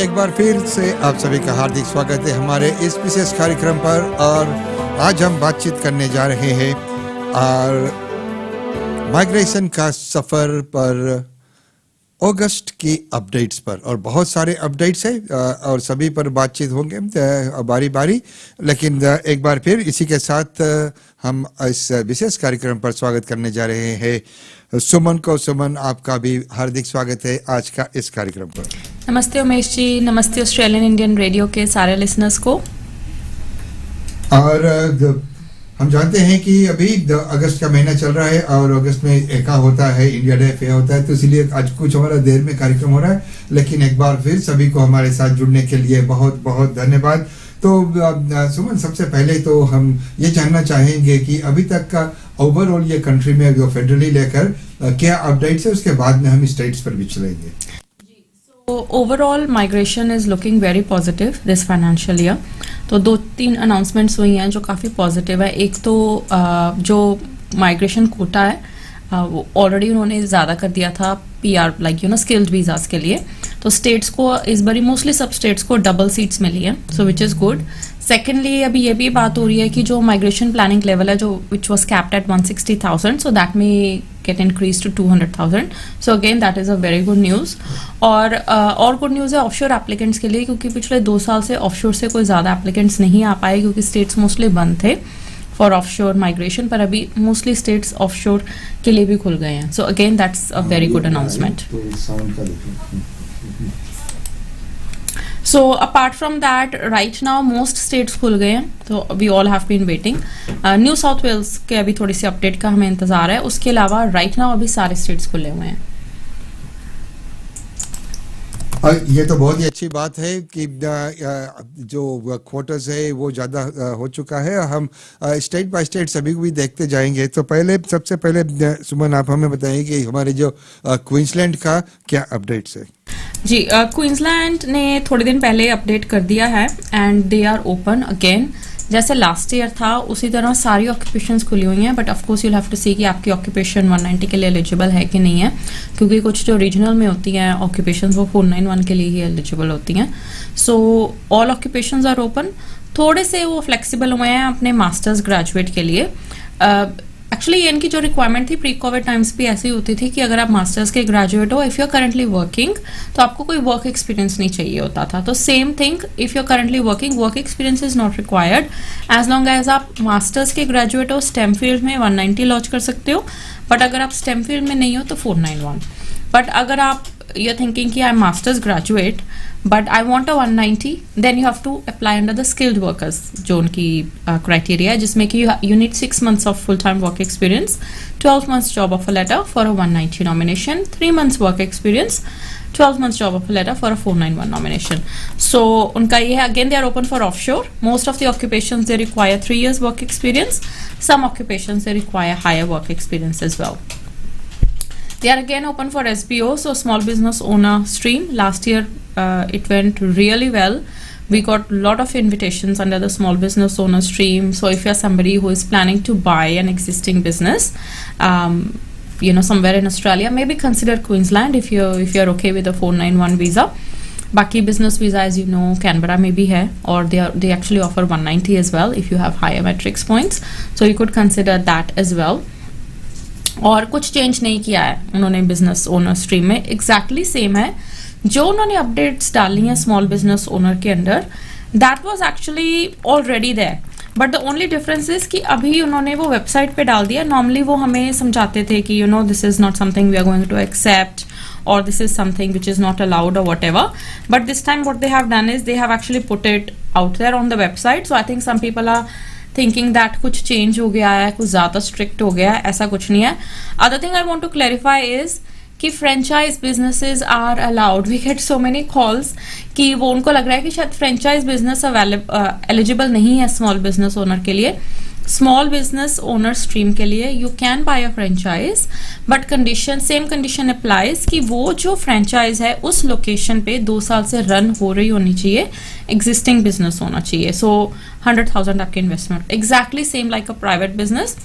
एक बार फिर से आप सभी का हार्दिक स्वागत है हमारे इस विशेष कार्यक्रम पर। और आज हम बातचीत करने जा रहे हैं और माइग्रेशन का सफ़र पर अगस्त की अपडेट्स पर, और बहुत सारे अपडेट्स हैं और सभी पर बातचीत होंगे बारी बारी। लेकिन एक बार फिर इसी के साथ हम इस विशेष कार्यक्रम पर स्वागत करने जा रहे हैं सुमन को। सुमन, आपका भी हार्दिक स्वागत है आज का इस कार्यक्रम पर। नमस्ते उमेश जी, नमस्ते ऑस्ट्रेलियन इंडियन रेडियो के सारे लिसनर्स को। और हम जानते हैं कि अभी अगस्त का महीना चल रहा है और अगस्त में एका होता है, इंडिया डे फेयर होता है, तो इसलिए आज कुछ हमारा देर में कार्यक्रम हो रहा है। लेकिन एक बार फिर सभी को हमारे साथ जुड़ने के लिए बहुत बहुत धन्यवाद। तो सुमन, सबसे पहले तो हम ये जानना चाहेंगे कि अभी तक का ओवरऑल ये कंट्री में जो फेडरली लेकर क्या अपडेट्स है, उसके बाद में हम स्टेट्स पर भी चलेंगे। Overall migration is looking very positive this financial year. तो 2-3 अनाउंसमेंट्स हुई हैं जो काफ़ी पॉजिटिव है। एक तो जो माइग्रेशन कोटा है वो ऑलरेडी उन्होंने ज़्यादा कर दिया था PR स्किल्ड वीज़ाज के लिए। तो स्टेट्स को इस बारी मोस्टली सब स्टेट्स को डबल सीट्स मिली है, सो विच इज़ गुड। सेकेंडली, अभी ये भी बात हो रही है कि जो माइग्रेशन प्लानिंग लेवल है जो which was capped at 160,000, so that में get increased to 200,000. So again that is a very good news. और गुड न्यूज़ है ऑफशोर एप्लीकेंट्स के लिए, क्योंकि पिछले 2 साल से ऑफशोर से कोई ज़्यादा एप्लीकेंट्स नहीं आ पाए क्योंकि स्टेट्स मोस्टली बंद थे फॉर ऑफशोर माइग्रेशन, पर अभी मोस्टली स्टेट्स ऑफशोर के लिए भी खुल गए हैं। So again that's a very good announcement. So apart from that, right now most states खुल गए हैं, तो we all have been waiting. New South Wales के अभी थोड़ी सी अपडेट का हमें इंतजार है। उसके अलावा राइट नाउ अभी सारे स्टेट्स खुले हुए हैं। ये तो बहुत ही अच्छी बात है कि जो क्वार्टर्स है वो ज़्यादा हो चुका है। हम स्टेट बाय स्टेट सभी को भी देखते जाएंगे। तो सबसे पहले सुमन, आप हमें बताइए कि हमारे जो क्वींसलैंड का क्या अपडेट्स है। जी, क्वींसलैंड ने थोड़े दिन पहले अपडेट कर दिया है and they are open again. जैसे लास्ट ईयर था उसी तरह सारी ऑक्यूपेशंस खुली हुई हैं, but of course you'll have to see कि आपकी ऑक्यूपेशन 190 के लिए एलिजिबल है कि नहीं है, क्योंकि कुछ जो रीजनल में होती हैं ऑक्यूपेशंस वो 491 के लिए ही एलिजिबल होती हैं। So all occupations are open. थोड़े से वो फ्लेक्सिबल हुए हैं अपने मास्टर्स ग्रेजुएट के लिए। एक्चुअली इनकी जो रिक्वायरमेंट थी प्री कोविड टाइम्स भी ऐसी होती थी कि अगर आप मास्टर्स के ग्रेजुएट हो, if you are currently working, तो आपको कोई वर्क एक्सपीरियंस नहीं चाहिए होता था। तो same thing, if you are currently working, work experience is not required as long as आप मास्टर्स के ग्रेजुएट हो। स्टेम फील्ड में 190 लॉन्च कर सकते हो, बट अगर आप स्टेम फील्ड में नहीं हो तो 491। बट अगर आप यू आर थिंकिंग कि I am masters graduate but I want a 190, then you have to apply under the skilled workers जो उनकी क्राइटेरिया है, जिसमें कि you need 6 months of full time work experience, 12 months job offer letter for a 190 nomination, 3 months work experience, 12 months job offer letter for a 491 nomination. So उनका ये है, again they are open for offshore. Most of the occupations they require 3 years work experience. Some occupations they require higher work experience as well. They are again open for SBO, so small business owner stream. Last year it went really well. We got a lot of invitations under the small business owner stream. So if you're somebody who is planning to buy an existing business, somewhere in Australia, maybe consider Queensland if you're okay with the 491 visa. बाकी business visa, as you know, Canberra में भी है, और they actually offer 190 as well if you have higher metrics points. So you could consider that as well. और कुछ change नहीं किया है उन्होंने बिजनेस ओनर स्ट्रीम में, एग्जैक्टली सेम है जो उन्होंने अपडेट्स डाली हैं स्मॉल बिजनेस ओनर के अंदर. That was actually already there, but the only difference is कि अभी उन्होंने वो वेबसाइट पे डाल दिया. नॉर्मली वो हमें समझाते थे कि this is not something we are going to accept, or this is something which is not allowed or whatever, but this time what they have done is they have actually put it out there on the website. So I think some people are thinking that कुछ change हो गया है, कुछ ज़्यादा strict हो गया है, ऐसा कुछ नहीं है. Other thing I want to clarify is कि franchise businesses are allowed. We get so many calls कि वो उनको लग रहा है कि शायद franchise business eligible नहीं है small business owner के लिए. स्मॉल बिजनेस ओनर स्ट्रीम के लिए you can buy a franchise, but same condition applies कि वो जो फ्रेंचाइज है उस लोकेशन पे 2 साल से रन हो रही होनी चाहिए, एग्जिस्टिंग बिजनेस होना चाहिए. सो 100,000 आपके investment, exactly same like a private business.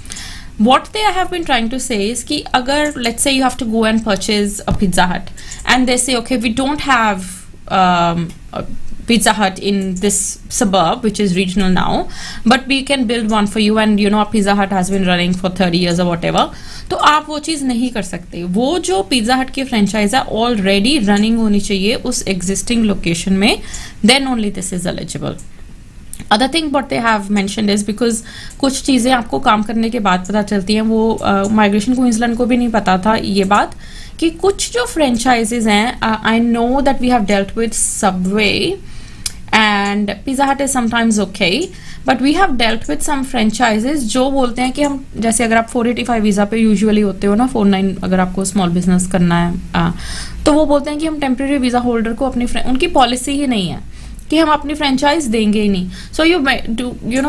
What they have been trying to say is कि अगर let's say you have to go and purchase a Pizza Hut and they say okay we don't have a Pizza Hut in this suburb which is regional now, but we can build one for you and a Pizza Hut has been running for 30 years or whatever. तो आप वो चीज़ नहीं कर सकते. वो जो pizza हट की फ्रेंचाइज है ऑलरेडी रनिंग होनी चाहिए उस एग्जिस्टिंग लोकेशन में, then only this is eligible. Other thing but they have mentioned is because कुछ चीज़ें आपको काम करने के बाद पता चलती हैं, वो माइग्रेशन क्वींसलैंड को भी नहीं पता था ये बात कि कुछ जो फ्रेंचाइजेज हैं, I know that we have dealt with Subway and Pizza Hut is sometimes okay, but we have dealt with some franchises जो बोलते हैं कि हम, जैसे अगर आप 485 वीज़ा पे यूजुअली होते हो ना, 49 अगर आपको स्मॉल बिजनेस करना है तो वो बोलते हैं कि हम टेम्प्रेरी वीज़ा होल्डर को अपनी उनकी पॉलिसी ही नहीं है कि हम अपनी फ्रेंचाइज देंगे ही नहीं. So you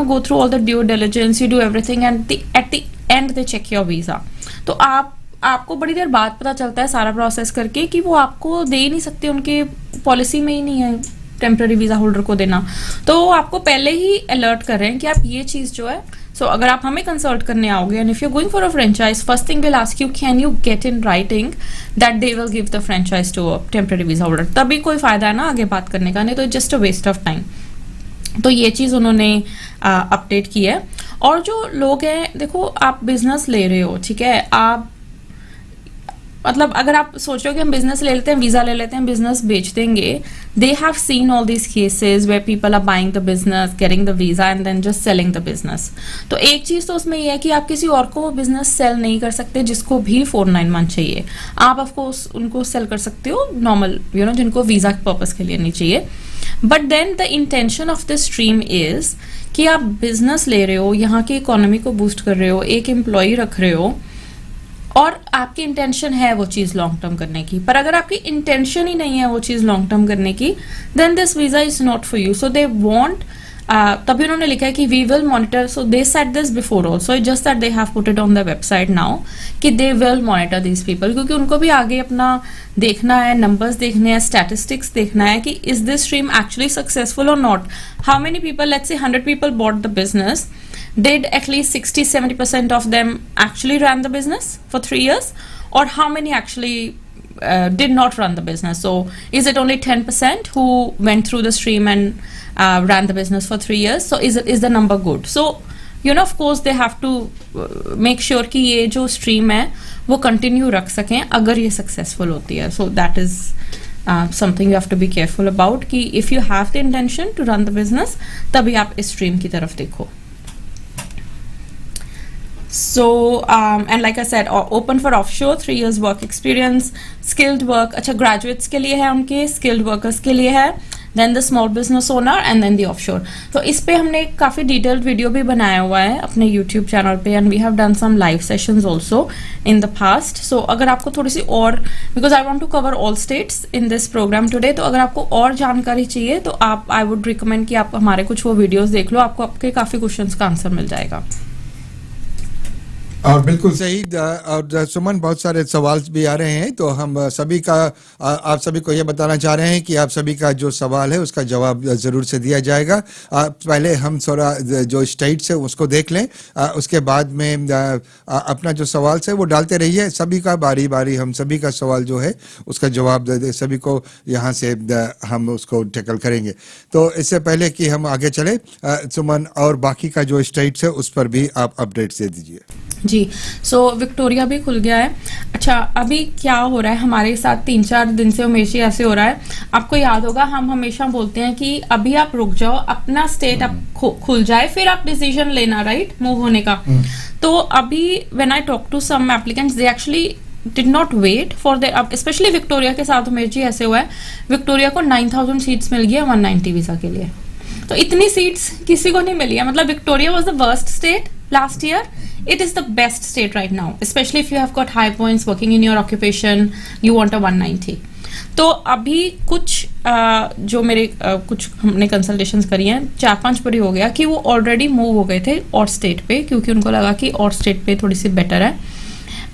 go through all the due diligence, you do everything and at the end they check your visa. तो आपको बड़ी देर बाद पता चलता है सारा प्रोसेस करके कि वो आपको दे ही नहीं सकते, उनके पॉलिसी में ही नहीं है टेम्प्रेरी वीजा होल्डर को देना. तो आपको पहले ही अलर्ट कर रहे हैं कि आप ये चीज जो है, सो अगर आप हमें कंसल्ट करने आओगे and if you going for a franchise, first thing will ask you can you get in writing that they will give the franchise to a temporary visa holder. तभी कोई फायदा है ना आगे बात करने का, नहीं तो just a waste of time. तो ये चीज उन्होंने अपडेट की है. और जो लोग हैं, देखो आप बिजनेस ले रहे हो, ठीक है, आप मतलब अगर आप सोच रहे हो कि हम बिजनेस ले लेते हैं, वीजा ले लेते हैं, बिजनेस बेच देंगे, they have seen all these cases where people are buying the business, getting the visa and then just selling the business. तो एक चीज तो उसमें ये है कि आप किसी और को बिजनेस सेल नहीं कर सकते जिसको भी 491 चाहिए. आप ऑफकोर्स उनको सेल कर सकते हो नॉर्मल जिनको वीजा के पर्पज के लिए नहीं चाहिए. But then the intention of the stream is कि आप बिजनेस ले रहे हो, यहाँ की इकोनॉमी को बूस्ट कर रहे हो, एक एम्प्लॉय रख रहे हो और आपकी इंटेंशन है वो चीज लॉन्ग टर्म करने की. पर अगर आपकी इंटेंशन ही नहीं है वो चीज लॉन्ग टर्म करने की, then this visa is not for you. So they want, तभी उन्होंने लिखा है कि we will monitor. So they said this before also, just that they have put it on the website now कि they will monitor these people, क्योंकि उनको भी आगे अपना देखना है, नंबर्स देखने हैं, स्टैटिस्टिक्स देखना है कि is this stream actually successful or not. How many people, let's say 100 people bought the business, did at least 60-70% of them actually ran the business for 3 years, or how many actually did not run the business? So is it only 10% who went through the stream and ran the business for 3 years? So is the number good? So of course they have to make sure कि ये जो stream है वो continue रख सकें अगर ये successful होती है. So that is something you have to be careful about कि if you have the intention to run the business, तभी आप इस stream की तरफ देखो. So and like I said, open for offshore, 3 years work experience, skilled work. अच्छा, graduates के लिए है, उनके skilled workers के लिए है, then the small business owner and then the offshore. तो इस पे हमने काफ़ी detailed video भी बनाया हुआ है अपने YouTube चैनल पे, and we have done some live sessions also in the past. So अगर आपको थोड़ी सी और, because I want to cover all states in this program today, तो अगर आपको और जानकारी चाहिए तो आप, I would recommend कि आप हमारे कुछ वो videos देख लो, आपको आपके काफ़ी questions का आंसर मिल जाएगा. और बिल्कुल सही। और सुमन, बहुत सारे सवाल भी आ रहे हैं, तो हम सभी का आप सभी को ये बताना चाह रहे हैं कि आप सभी का जो सवाल है उसका जवाब ज़रूर से दिया जाएगा। पहले हम थोड़ा जो स्टेट्स है उसको देख लें, उसके बाद में अपना जो सवाल है वो डालते रहिए। सभी का बारी बारी हम सभी का सवाल जो है उसका जवाब दे सभी को यहाँ से हम उसको टैकल करेंगे। तो इससे पहले कि हम आगे चले, सुमन और बाकी का जो स्टेट्स है उस पर भी आप अपडेट्स दे दीजिए। जी, सो विक्टोरिया भी खुल गया है। अच्छा, अभी क्या हो रहा है हमारे साथ 3-4 दिन से हमेशा ऐसे हो रहा है। आपको याद होगा हम हमेशा बोलते हैं कि अभी आप रुक जाओ, अपना स्टेट अब खुल जाए, फिर आप डिसीजन लेना, राइट, मूव होने का। तो अभी when I talk to some applicants, they actually did not wait for the, अब स्पेशली विक्टोरिया के साथ उमेश जी ऐसे हुआ है, विक्टोरिया को 9000 सीट्स मिल गई है 190 वीजा के लिए। तो इतनी सीट्स किसी को नहीं मिली है। मतलब Victoria was the worst state last year. It is the best state right now, especially if you have got high points working in your occupation, you want a 190. तो अभी कुछ जो मेरे कुछ हमने कंसल्टेशंस करी हैं, 4-5 बार हो गया कि वो ऑलरेडी मूव हो गए थे और स्टेट पे, क्योंकि उनको लगा कि और स्टेट पे थोड़ी सी बेटर है।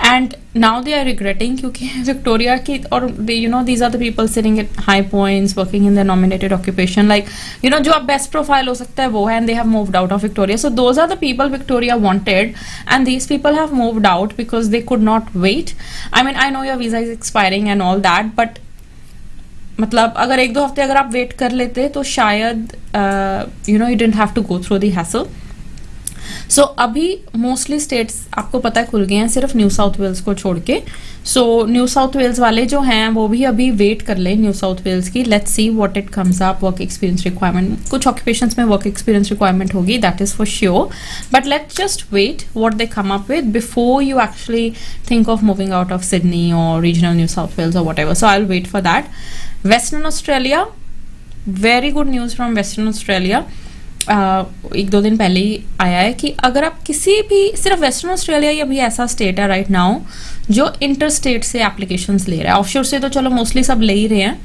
And now they are regretting, क्योंकि विक्टोरिया की, और you know these are the people sitting at high points working in the nominated occupation, like you know जो आप बेस्ट प्रोफाइल हो सकता है वो है, and they have moved out of Victoria. So those are the people Victoria wanted, and these people have moved out because they could not wait. I mean, I know your visa is expiring and all that, but मतलब अगर 1-2 हफ्ते अगर आप wait कर लेते तो शायद you know you didn't have to go through the hassle. So अभी मोस्टली स्टेट्स आपको पता है खुल गए हैं, सिर्फ न्यू साउथ वेल्स को छोड़ के। सो न्यू साउथ वेल्स वाले जो हैं वो भी अभी वेट कर ले न्यू साउथ वेल्स की। Let's see what it comes up. Work experience requirement, कुछ ऑक्यूपेशंस में वर्क एक्सपीरियंस रिक्वायरमेंट होगी, that is for sure, but let's just wait what they come up with before you actually think of moving out of Sydney और regional New South Wales और whatever. So I will wait for that. Western Australia, very good news from Western Australia. 1-2 दिन पहले ही आया है कि अगर आप किसी भी, सिर्फ वेस्टर्न ऑस्ट्रेलिया ही अभी ऐसा स्टेट है राइट नाउ जो इंटर स्टेट से एप्लीकेशंस ले रहा है। ऑफशोर से तो चलो मोस्टली सब ले ही रहे हैं,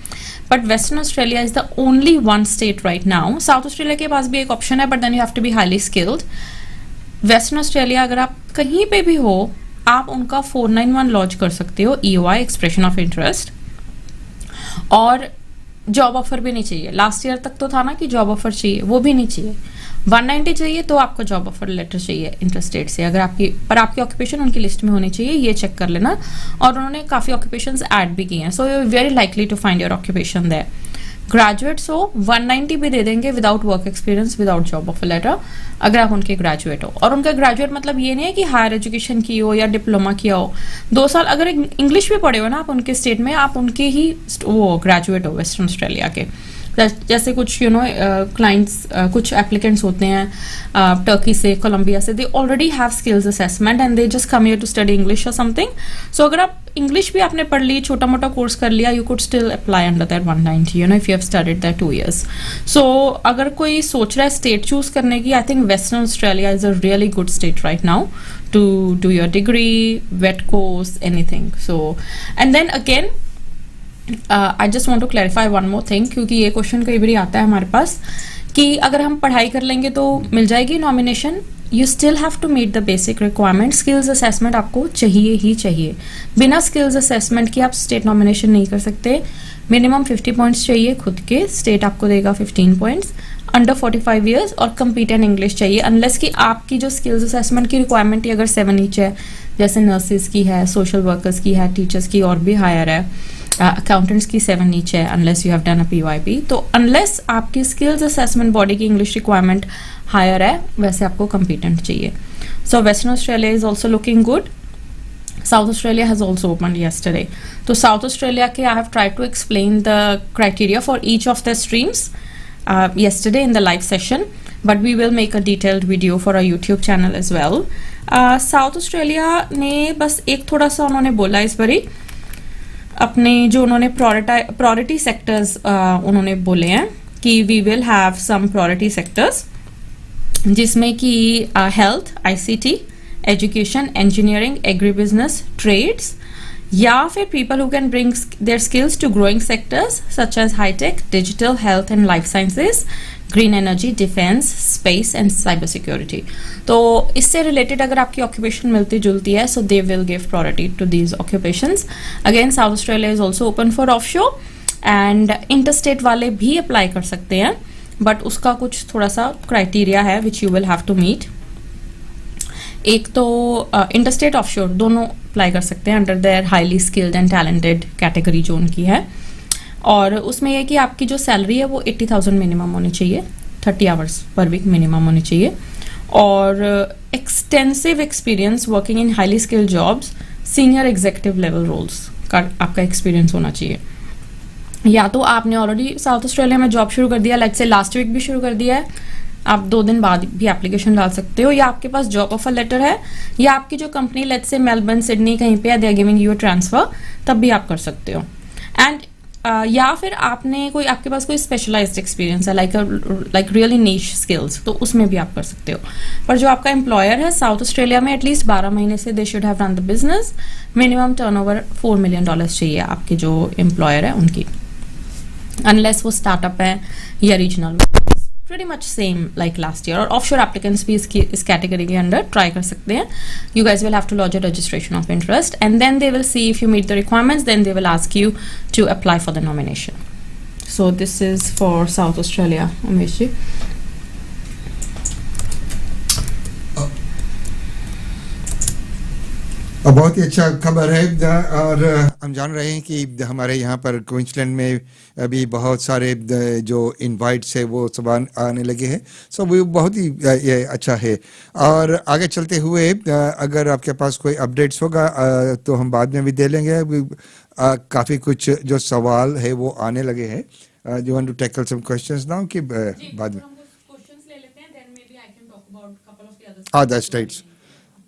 but Western Australia is the only one state right now. South Australia के पास भी एक ऑप्शन है, but then you have to be highly skilled. Western Australia अगर आप कहीं पे भी हो, आप उनका 491 लॉन्च कर सकते हो, EOI एक्सप्रेशन ऑफ इंटरेस्ट, और जॉब ऑफर भी नहीं चाहिए। लास्ट ईयर तक तो था ना कि जॉब ऑफर चाहिए, वो भी नहीं चाहिए। 190 चाहिए तो आपको जॉब ऑफर लेटर चाहिए इंटरस्टेट से, अगर आपकी, पर आपकी ऑक्यूपेशन उनकी लिस्ट में होनी चाहिए, ये चेक कर लेना। और उन्होंने काफ़ी ऑक्यूपेशंस ऐड भी किए हैं, so you very likely to find your occupation there. Graduates हो 190 भी दे देंगे without work experience, without job offer letter, अगर आप उनके ग्रेजुएट हो। और उनका ग्रेजुएट मतलब ये नहीं है कि हायर एजुकेशन की हो या डिप्लोमा किया हो, 2 साल अगर इंग्लिश भी पढ़े हो ना आप उनके स्टेट में, आप उनके ही वो ग्रेजुएट हो वेस्टर्न ऑस्ट्रेलिया के। जैसे कुछ यू नो क्लाइंट्स, कुछ एप्लीकेंट्स होते हैं टर्की से, कोलंबिया से, they already have skills assessment and they just come here to study English और समथिंग। सो अगर आप इंग्लिश भी आपने पढ़ ली, छोटा मोटा कोर्स कर लिया, you could still apply under that 190, you know, if you have studied that 2 years। सो अगर कोई सोच रहा है स्टेट चूज करने की, I think western Australia is a really good state right now to do your degree, wet course, anything. So, and then again, I just want to clarify one more thing, क्योंकि ये question कई बार आता है हमारे पास कि अगर हम पढ़ाई कर लेंगे तो मिल जाएगी nomination. You still have to meet the basic requirement. Skills assessment आपको चाहिए ही चाहिए। बिना स्किल्स असेसमेंट के आप स्टेट नॉमिनेशन नहीं कर सकते। मिनिमम 50 पॉइंट्स चाहिए खुद के, स्टेट आपको देगा 15 पॉइंट्स, अंडर 45 ईयर्स, और कंपीटेंट इंग्लिश चाहिए। अनलेस कि आपकी जो स्किल्स असेसमेंट की रिक्वायरमेंट ही अगर 7 ईच है, जैसे नर्सेज की है, सोशल वर्कर्स की है, टीचर्स की और भी हायर है, अकाउंटेंट्स की 7 ईच है, unless you have done a PYP। तो अनलेस आपकी स्किल्स असेसमेंट बॉडी की इंग्लिश रिक्वायरमेंट हायर है, वैसे आपको कंपीटेंट चाहिए। सो western Australia is also looking good. South Australia has also opened yesterday. So South Australia ke I have tried to explain the criteria for each of the streams yesterday in the live session, but we will make a detailed video for our YouTube channel as well. South Australia ने बस एक थोड़ा सा उन्होंने बोला इस बारी, अपने जो उन्होंने प्रायोरिटी सेक्टर्स उन्होंने बोले हैं कि we will have some priority sectors, जिसमें कि health, ICT, education, engineering, agribusiness, trades, या फिर people who can bring their skills to growing sectors such as high tech, digital, health and life sciences, green energy, defense, space and cyber security. तो इससे related अगर आपकी occupation मिलती जुलती है, so they will give priority to these occupations. Again, South Australia is also open for offshore and interstate वाले भी apply कर सकते हैं, बट उसका कुछ थोड़ा सा क्राइटेरिया है which you will have to meet. एक तो इंटरस्टेट ऑफशोर दोनों अप्लाई कर सकते हैं under their highly skilled and talented category जो उनकी है, और उसमें यह कि आपकी जो सैलरी है वो 80,000 मिनिमम होनी चाहिए, 30 आवर्स पर वीक मिनिमम होनी चाहिए, और extensive experience working in highly skilled jobs, senior executive level roles का आपका एक्सपीरियंस होना चाहिए. या तो आपने ऑलरेडी साउथ ऑस्ट्रेलिया में जॉब शुरू कर दिया, लाइक से लास्ट वीक भी शुरू कर दिया है, आप 2 दिन बाद भी एप्लीकेशन डाल सकते हो, या आपके पास जॉब ऑफर लेटर है, या आपकी जो company let's say Melbourne Sydney कहीं पे है, they are giving you transfer, तब भी आप कर सकते हो. एंड या फिर आपके पास कोई स्पेशलाइज्ड एक्सपीरियंस है, लाइक रियली नीश स्किल्स, तो उसमें भी आप कर सकते हो. पर जो आपका एम्प्लॉयर है साउथ ऑस्ट्रेलिया में एटलीस्ट 12 महीने से they should have run the business, minimum turnover $4 million चाहिए आपके जो एम्प्लॉयर है उनकी, अनलेस वो स्टार्टअप है या regional. pretty much same like last year. और offshore applicants भी इस कैटेगरी के अंडर ट्राई कर सकते हैं. You guys will have to lodge a registration of interest and then they will see if you meet the requirements, then they will ask you to apply for the nomination. So this is for South Australia, Umesh ji. बहुत ही अच्छा खबर है, और हम जान रहे हैं कि हमारे यहाँ पर क्वींसलैंड में अभी बहुत सारे जो इनवाइट्स है वो सब आने लगे हैं, सो वो बहुत ही ये अच्छा है. और आगे चलते हुए अगर आपके पास कोई अपडेट्स होगा तो हम बाद में भी दे लेंगे. काफ़ी कुछ जो सवाल है वो आने लगे हैं. You want to tackle some questions now कि बाद में अदर स्टेट्स?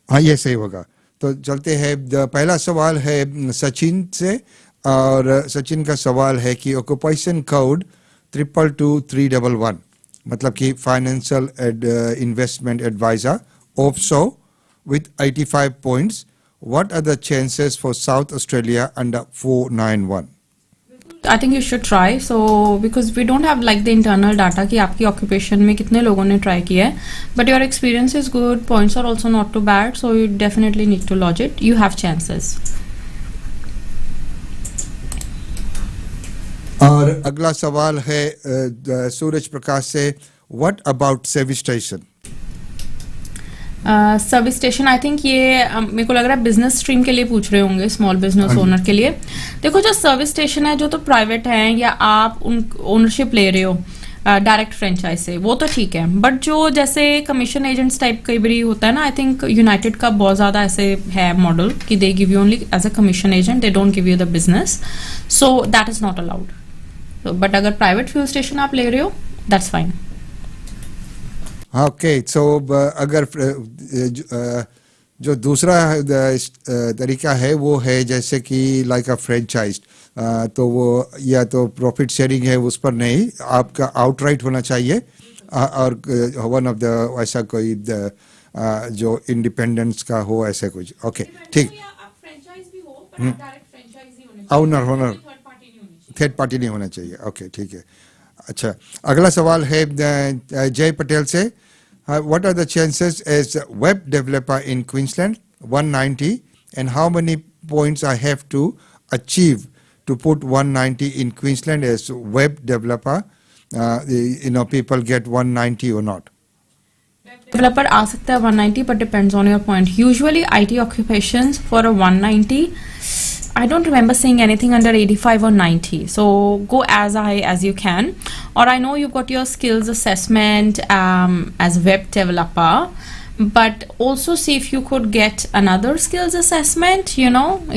हाँ, ये सही होगा. तो चलते हैं. पहला सवाल है सचिन से, और सचिन का सवाल है कि ऑक्यूपेशन कोड 222311 मतलब कि financial investment adviser offshore with 85 points, what are the chances for South Australia under 491? I think you should try. So because we don't have like the internal data कि आपकी occupation में कितने लोगों ने try किया है, but your experience is good, points are also not too bad, so you definitely need to lodge it. You have chances. और अगला सवाल है सूरज प्रकाश से, what about service station? Service station, I think ये मेरे को लग रहा है बिजनेस स्ट्रीम के लिए पूछ रहे होंगे, स्मॉल बिजनेस ओनर के लिए. देखो, जो सर्विस स्टेशन है जो तो प्राइवेट है या आप उन ओनरशिप ले रहे हो डायरेक्ट फ्रेंचाइज से, वो तो ठीक है, बट जो जैसे कमीशन एजेंट्स टाइप कई बार होता है ना, आई थिंक यूनाइटेड का बहुत ज़्यादा ऐसे है मॉडल कि they give you only as a commission agent, they don't give you the business, so that is not allowed. But अगर प्राइवेट फ्यूल स्टेशन आप ले रहे हो, दैट्स फाइन. ओके, सो अगर जो दूसरा तरीका है वो है जैसे कि लाइक अ फ्रेंचाइज, तो वो या तो प्रॉफिट शेयरिंग है उस पर नहीं, आपका आउटराइट होना चाहिए, और वन ऑफ द ऐसा कोई जो इंडिपेंडेंस का हो, ऐसा कुछ. ओके, ठीक. ओनर थर्ड पार्टी नहीं होना चाहिए. ओके, ठीक है. अच्छा, अगला सवाल है जय पटेल से. What are the chances as a web developer in Queensland? 190, and how many points I have to achieve to put 190 in Queensland as web developer? People get 190 or not? Developer आ सकता है 190, but depends on your point. Usually IT occupations for a 190, I don't remember seeing anything under 85 or 90. So go as high as you can. Or I know you've got your skills assessment as web developer, but also see if you could get another skills assessment,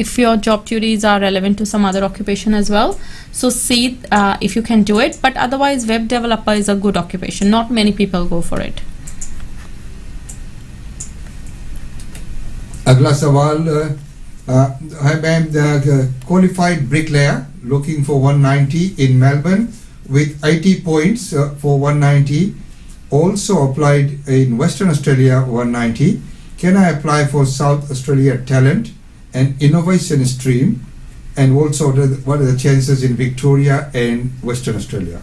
if your job duties are relevant to some other occupation as well. So see if you can do it. But otherwise, web developer is a good occupation. Not many people go for it. अगला सवाल है ma'am, qualified bricklayer looking for 190 in Melbourne with 80 points for 190, also applied in Western Australia 190. Can I apply for South Australia talent an innovation stream, and also what are the chances in Victoria and Western Australia?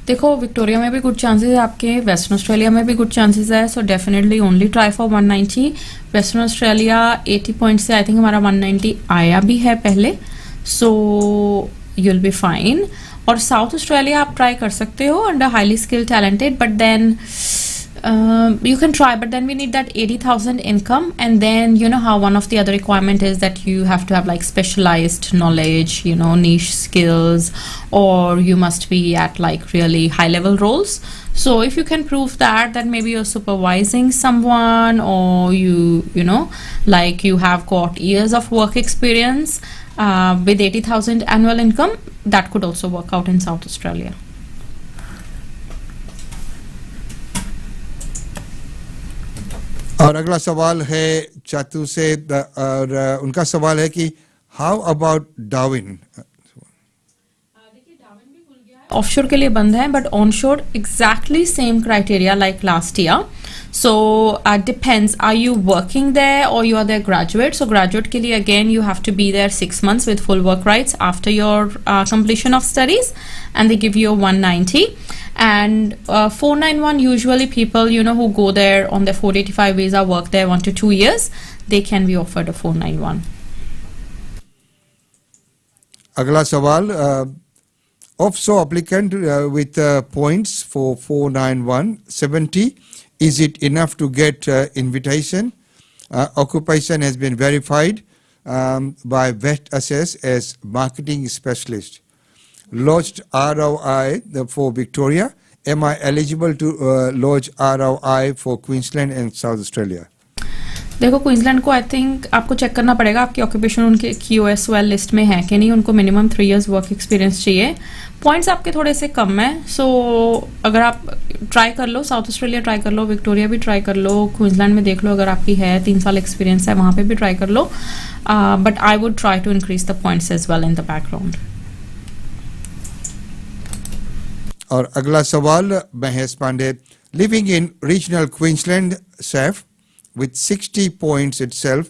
देखो Victoria में भी good chances है आपके, western Australia में भी good chances है, so definitely only try for 190. Western Australia 80 point से I think हमारा 190 आया भी है पहले, सो you'll be fine. और साउथ ऑस्ट्रेलिया आप ट्राई कर सकते हो under highly skilled talented, but then you can try, but then we need that 80,000 income, and then you know how one of the other requirement is that you have to have like specialized knowledge, you know, niche skills, or you must be at like really high level roles. So if you can prove that, then maybe you're supervising someone, or you know, like you have got years of work experience with 80,000 annual income, that could also work out in South Australia. और अगला सवाल है चातु से, और उनका सवाल है कि हाउ अबाउट डार्विन. ऑफशोर के लिए बंद है, but onshore exactly same criteria like last year. So depends, are you working there or you are there graduate. So graduate के लिए again you have to be there 6 months with full work rights after your completion of studies, and they give you a 190. And 491, usually people, you know, who go there on their 485 visa, work there 1 to 2 years, they can be offered a 491. अगला सवाल, offshore applicant with points for 49170, is it enough to get invitation? Occupation has been verified by Vet Assess as marketing specialist. Lodged ROI for Victoria. Am I eligible to lodge ROI for Queensland and South Australia? देखो Queensland को I think आपको check करना पड़ेगा आपकी occupation उनके QOSOL list में है कि नहीं. उनको मिनिमम 3 years वर्क एक्सपीरियंस चाहिए. पॉइंट्स आपके थोड़े से कम है, सो अगर आप ट्राई कर लो, साउथ ऑस्ट्रेलिया ट्राई कर लो, विक्टोरिया भी ट्राई कर लो, क्वींसलैंड में देख लो अगर आपकी है 3 साल एक्सपीरियंस है वहाँ पे भी ट्राई कर लो, but I would try to increase the points as well in the background. और अगला सवाल Mahesh Pandey, living in regional Queensland SAF with 60 points itself,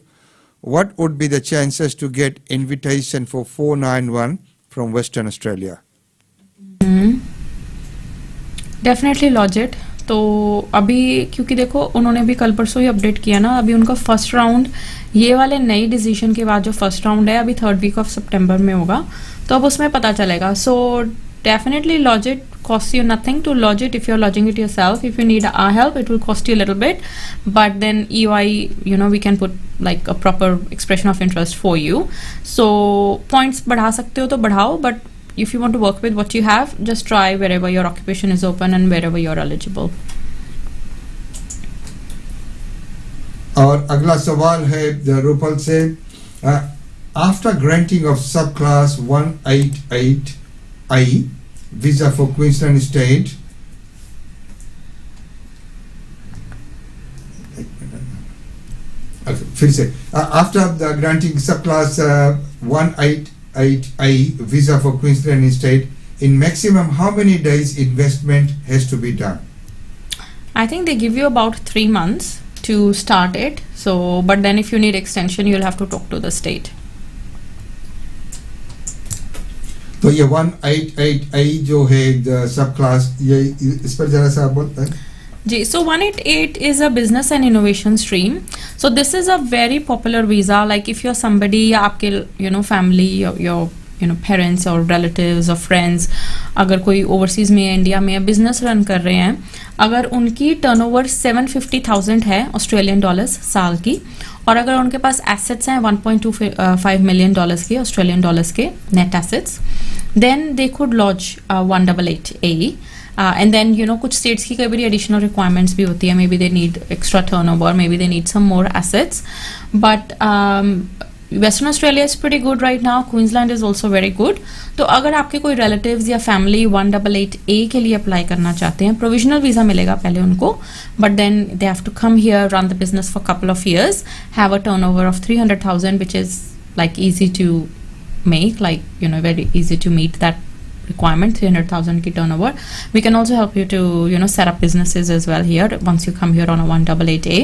what would be the chances to get invitation for 491 from Western Australia? Definitely लॉजिट. तो अभी क्योंकि देखो उन्होंने भी कल परसों ही अपडेट किया ना, अभी उनका फर्स्ट राउंड ये वाले नई डिसीजन के बाद जो फर्स्ट राउंड है अभी 3rd week of September में होगा, तो अब उसमें पता चलेगा. सो definitely lodge it, costs you nothing to lodge it if you're lodging it yourself. If you need our help, it will cost you a little bit, but then EY, you know, we can put like a proper expression of interest for you. So points बढ़ा सकते हो तो बढ़ाओ, but if you want to work with what you have, just try wherever your occupation is open and wherever you're eligible. और अगला सवाल है रूपल से, after granting of subclass 188I visa for Queensland State, फिर से, after the granting subclass 188I visa for Queensland State, in maximum how many days investment has to be done? I think they give you about 3 months to start it. So, but then if you need extension, you'll have to talk to the state. तो ये 188I जो है सब class, ये इस पर जरा सा बोलते हैं जी. So 188 is a business and innovation stream. So this is a very popular visa. Like if you're somebody, या आपके you know family, your you know parents or relatives or friends, अगर कोई ओवरसीज में या इंडिया में business run कर रहे हैं, अगर उनकी टर्नओवर 750,000 है ऑस्ट्रेलियन डॉलर्स साल की, और अगर उनके पास एसेट्स हैं 1.25 मिलियन डॉलर्स के ऑस्ट्रेलियन डॉलर्स के net assets, then they could launch 188A. And then you know कुछ स्टेट्स की कई बार एडिशनल रिक्वायरमेंट्स भी होती है, maybe they need extra turnover, maybe they need some more assets, but Western Australia is pretty good right now. Queensland is also very good. तो अगर आपके कोई रिलेटिव्स या फैमिली 188A के लिए अप्लाई करना चाहते हैं, प्रोविजनल वीजा मिलेगा पहले उनको, but then they have to come here, run the business for couple of years, have a turnover of 300,000 which is like easy to make, like you know very easy to meet that requirement, 300,000 ki turnover. We can also help you to you know set up businesses as well here once you come here on a 188A.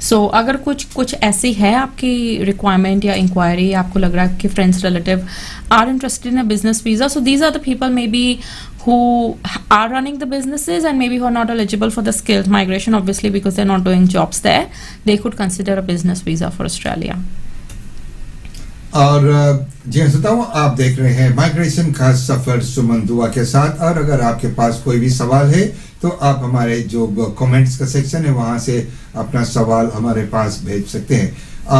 सो अगर कुछ ऐसी है आपकी requirement या inquiry, आपको लग रहा है कि friends relative are interested in a business visa, so these are the people maybe who are running the businesses and maybe who are not eligible for the skilled migration, obviously because they're not doing jobs there, they could consider a business visa for Australia. और जी श्रोताओं, आप देख रहे हैं migration का सफर सुमन दुआ के साथ। और अगर आपके पास कोई भी सवाल है तो आप हमारे जो कमेंट्स का सेक्शन है वहां से अपना सवाल हमारे पास भेज सकते हैं।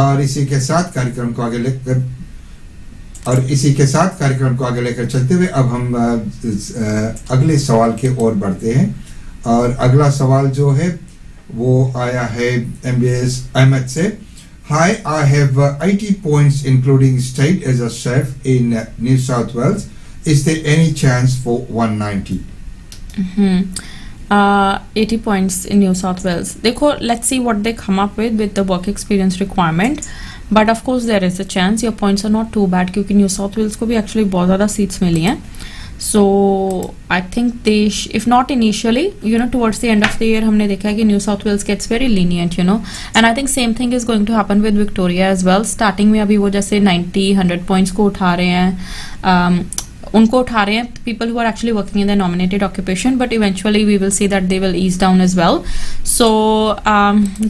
और इसी के साथ कार्यक्रम को आगे लेकर चलते हुए अब हम अगले सवाल की ओर बढ़ते हैं। और अगला सवाल जो है वो आया है MBS अहमद से। Hi, I have 80 points including state as a chef in New South Wales. Is there any chance for 190? 80 points in New South Wales. देखो, let's see what they come up with the work experience requirement. But of course there is a chance. Your points are not too bad क्योंकि New South Wales को भी actually बहुत ज़्यादा seats मिली हैं. So I think they, if not initially, towards the end of the year हमने देखा है कि New South Wales gets very lenient, and I think same thing is going to happen with Victoria as well. Starting में अभी वो जैसे 90-100 points को उठा रहे हैं, उनको उठा रहे हैं people who are actually working in the nominated occupation, but eventually we will see that they will ease down as well. So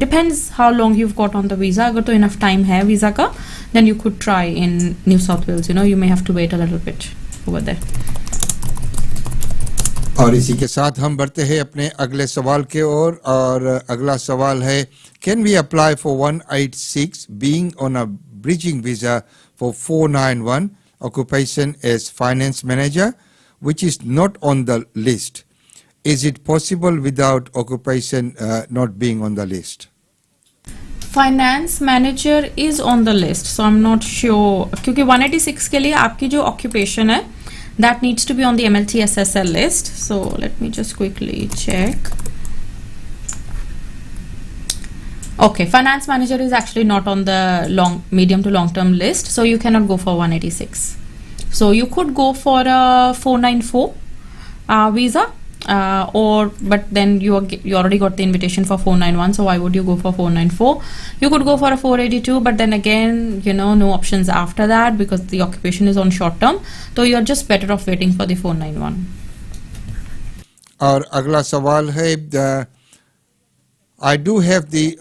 depends how long you've got on the visa. अगर तो enough time है visa का, then you could try in New South Wales. You may have to wait a little bit over there. और इसी के साथ हम बढ़ते हैं अपने अगले सवाल के ओर। और अगला सवाल है, can we apply for 186 being on a bridging visa for 491 occupation as finance manager which is not on the list? Is it possible without occupation not being on the list? Finance manager is on the list, so I'm not sure क्योंकि 186 के लिए आपकी जो occupation है that needs to be on the MLT SSL list. So let me just quickly check. Okay, finance manager is actually not on the medium to long term list, so you cannot go for 186. So you could go for a 494 visa, but then you already got the invitation for 491, so why would you go for 494? You could go for a 482, but then again, no options after that because the occupation is on short term, so you're just better off waiting for the 491. और अगला सवाल है, I do have the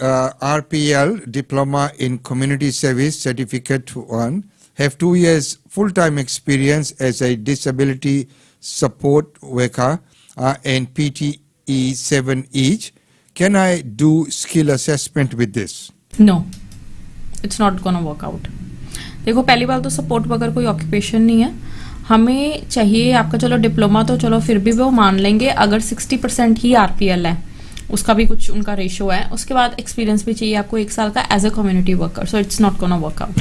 RPL diploma in community service certificate 1, have 2 years full-time experience as a disability support worker and PTE 7 each. Can I do skill assessment with this? No, it's not gonna work out. देखो, पहली बात तो support worker कोई occupation नहीं है, हमें चाहिए आपका, चलो डिप्लोमा तो चलो फिर भी वो मान लेंगे अगर 60% ही RPL है, उसका भी कुछ उनका रेशियो है, उसके बाद एक्सपीरियंस भी चाहिए आपको 1 साल का as a community worker, so it's not gonna work out.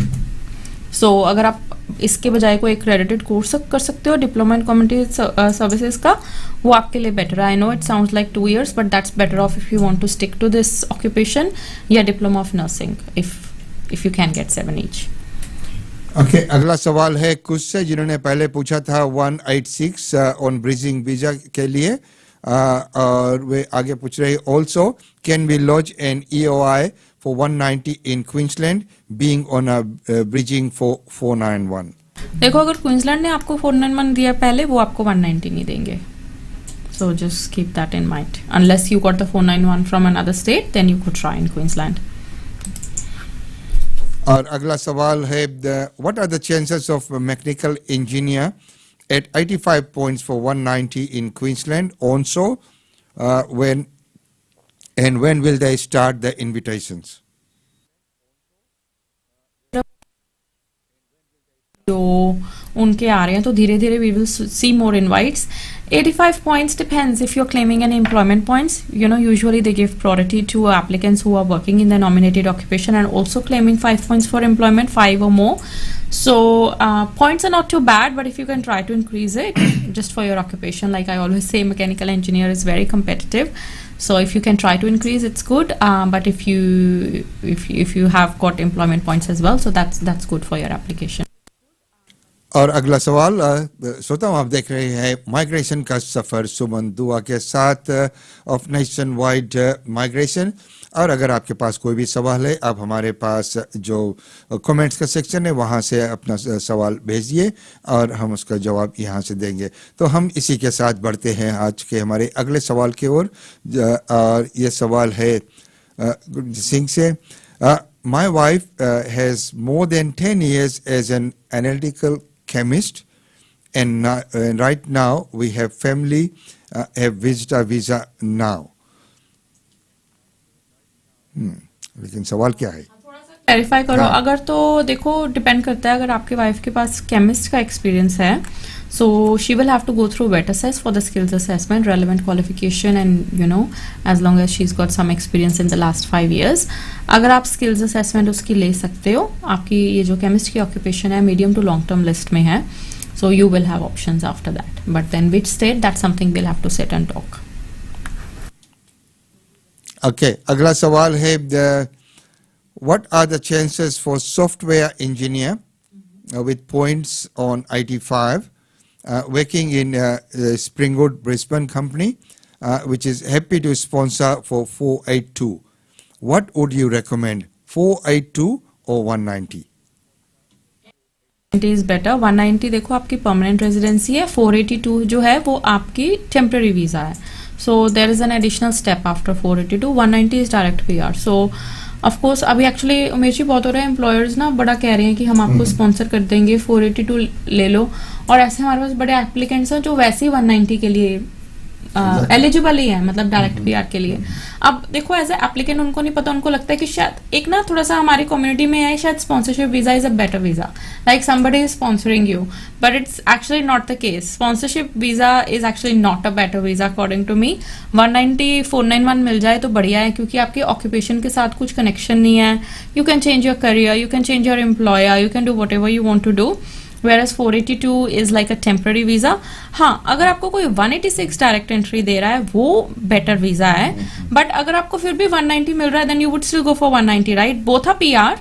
So अगर आप इसके बजाय कोई एक्रेडिटेड कोर्स कर सकते हो डिप्लोमा इन कम्युनिटी सर्विसेज का, वो आपके लिए बेटर है। I know it sounds like 2 years, but that's better off if you want to stick to this occupation, या diploma of nursing if you can get 7 each. Okay, अगला सवाल है कुछ से जिन्होंने पहले पूछा था 186 ऑन ब्रिजिंग वीजा के लिए, और वे आगे पूछ रहे also can we launch an EOI for 190 in Queensland being on a bridging for 491? देखो, अगर क्वींसलैंड ने आपको 491 दिया पहले, वो आपको 190 नहीं देंगे, so just keep that in mind. Unless you got the 491 from another state, then you could try in Queensland. और अगला सवाल है, what are the chances of a mechanical engineer at 85 points for 190 in Queensland also, when will they start the invitations? तो उनके आ रहे हैं तो धीरे धीरे we will see more invites. 85 points depends if you're claiming any employment points. Usually they give priority to applicants who are working in the nominated occupation and also claiming 5 points for employment, 5 or more. So points are not too bad, but if you can try to increase it just for your occupation, like I always say, mechanical engineer is very competitive. So if you can try to increase, it's good. But if you have got employment points as well, so that's good for your application. और अगला सवाल श्रोताओं, आप देख रहे हैं migration का सफर सुमन दुआ के साथ ऑफ नेशन वाइड माइग्रेशन। और अगर आपके पास कोई भी सवाल है, आप हमारे पास जो कमेंट्स का सेक्शन है वहाँ से अपना सवाल भेजिए और हम उसका जवाब यहाँ से देंगे। तो हम इसी के साथ बढ़ते हैं आज के हमारे अगले सवाल की ओर। और ये सवाल है सिंह से। My wife has more than 10 years as an analytical chemist, and right now we have family have visitor visa now. लेकिन सवाल क्या है? क्लैरिफाई करो। अगर तो देखो डिपेंड करता है, अगर आपके वाइफ के पास केमिस्ट का एक्सपीरियंस है, so she will have to go through wet assess for the skills assessment, relevant qualification, and as long as she's got some experience in the last 5 years. अगर आप skills assessment उसकी ले सकते हो, आपकी ये जो केमिस्ट की ऑक्यूपेशन है medium to long term list में है, so you will have options after that. But then which state, that's something we'll have to sit and talk. Okay, अगला सवाल है, what are the chances for software engineer with points on IT5 working in Springwood Brisbane company which is happy to sponsor for 482? What would you recommend, 482 or 190? 190 is better. 190 देखो आपकी permanent residency है, 482 जो है वो आपकी temporary visa है. So there is an additional step after 482. 190 is direct PR. So of course अभी actually Umesh ji बहुत हो रहा है, एम्प्लॉयर्स ना बड़ा कह रहे हैं कि हम आपको स्पॉन्सर कर देंगे, 482 ले लो. और ऐसे हमारे पास बड़े एप्लीकेंट्स हैं जो वैसे ही 190 के लिए एलिजिबल ही है, मतलब डायरेक्ट पीआर के लिए. अब देखो एज ए एप्लीकेंट उनको नहीं पता, उनको लगता है कि शायद एक ना थोड़ा सा हमारी कम्युनिटी में है, शायद sponsorship visa is a better visa, like somebody is sponsoring you, but it's actually not the case. Sponsorship visa is actually not a better visa according to me. 190 491 मिल जाए तो बढ़िया है, क्योंकि आपके ऑक्यूपेशन के साथ कुछ कनेक्शन नहीं है. You can change your career, you can change your employer, you can do whatever you want to do. Whereas 482 is like a temporary visa. हाँ, अगर आपको कोई 186 डायरेक्ट एंट्री दे रहा है वो बेटर वीजा है, बट अगर आपको फिर भी 190 मिल रहा है then you would still go for 190, right? Both are PR,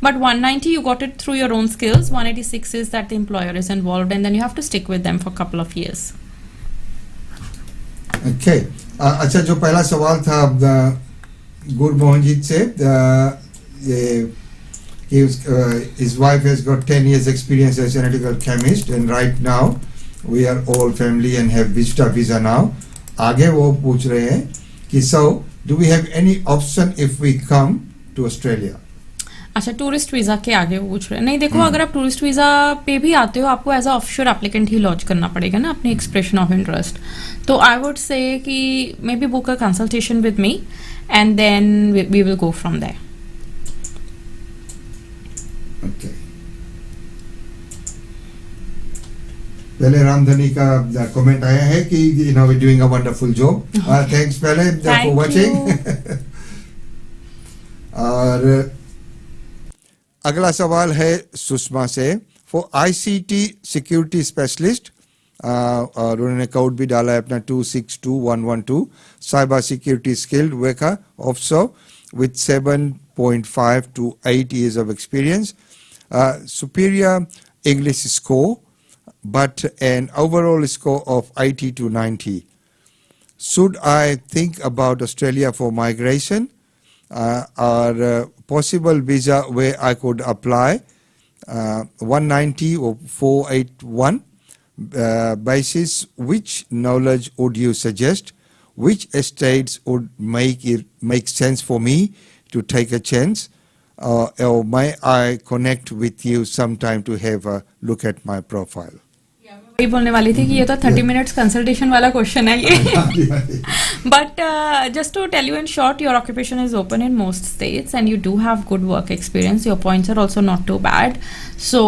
but 190 you got it through your own skills. 186 is that the employer is involved and then you have to stick with them for a couple of years. Okay. अच्छा, जो पहला सवाल था गुरमोहनजीत से, his wife has got 10 years experience as an analytical chemist and right now we are all family and have visitor visa now. आगे वो पूछ रहे हैं कि so do we have any option if we come to Australia? अच्छा, tourist visa के आगे वो पूछ रहे हैं. नहीं देखो, अगर आप टूरिस्ट वीजा पे भी आते हो आपको एज अ ऑफशोर एप्लीकेंट ही लॉन्च करना पड़ेगा ना अपनी एक्सप्रेशन ऑफ इंटरेस्ट. तो आई वुड से कि maybe book a consultation with me and then we will go from there. Okay. पहले रामधनी का कमेंट आया है कि you know we're doing a wonderful job. Thanks पहले for watching. और अगला सवाल है सुषमा से, for ICT security specialist, और उन्होंने कोड भी डाला है अपना 262112, cyber security skilled worker offshore with 7.5 to 8 years of experience. Superior English score, but an overall score of 80 to 90. Should I think about Australia for migration, or possible visa where I could apply 190 or 481 basis? Which knowledge would you suggest? Which states would make sense for me to take a chance? Or may I connect with you sometime to have a look at my profile? वही बोलने वाली थी कि ये तो 30 minutes consultation वाला question है ये. But just to tell you in short, your occupation is open in most states and you do have good work experience. Your points are also not too bad, so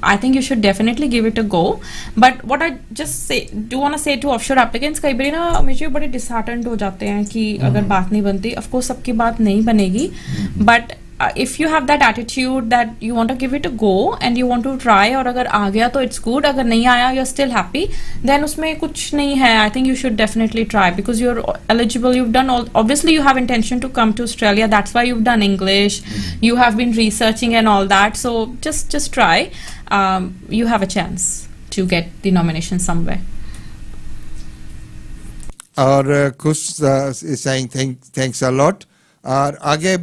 I think you should definitely give it a go. But what I just do want to say to offshore applicants, कई बार ना मुझे बड़े disheartened हो जाते हैं कि अगर बात नहीं बनती. ऑफकोर्स सबकी बात नहीं बनेगी, but if you have that attitude that you want to give it a go and you want to try, और अगर आ गया तो it's good, अगर नहीं आया you're still happy, then उसमें कुछ नहीं है. I think you should definitely try because you're eligible. You've done all, obviously you have intention to come to Australia. That's why you've done English. You have been researching and all that. So just try. You have a chance to get the nomination somewhere. और कुछ is saying thanks a lot. और आगे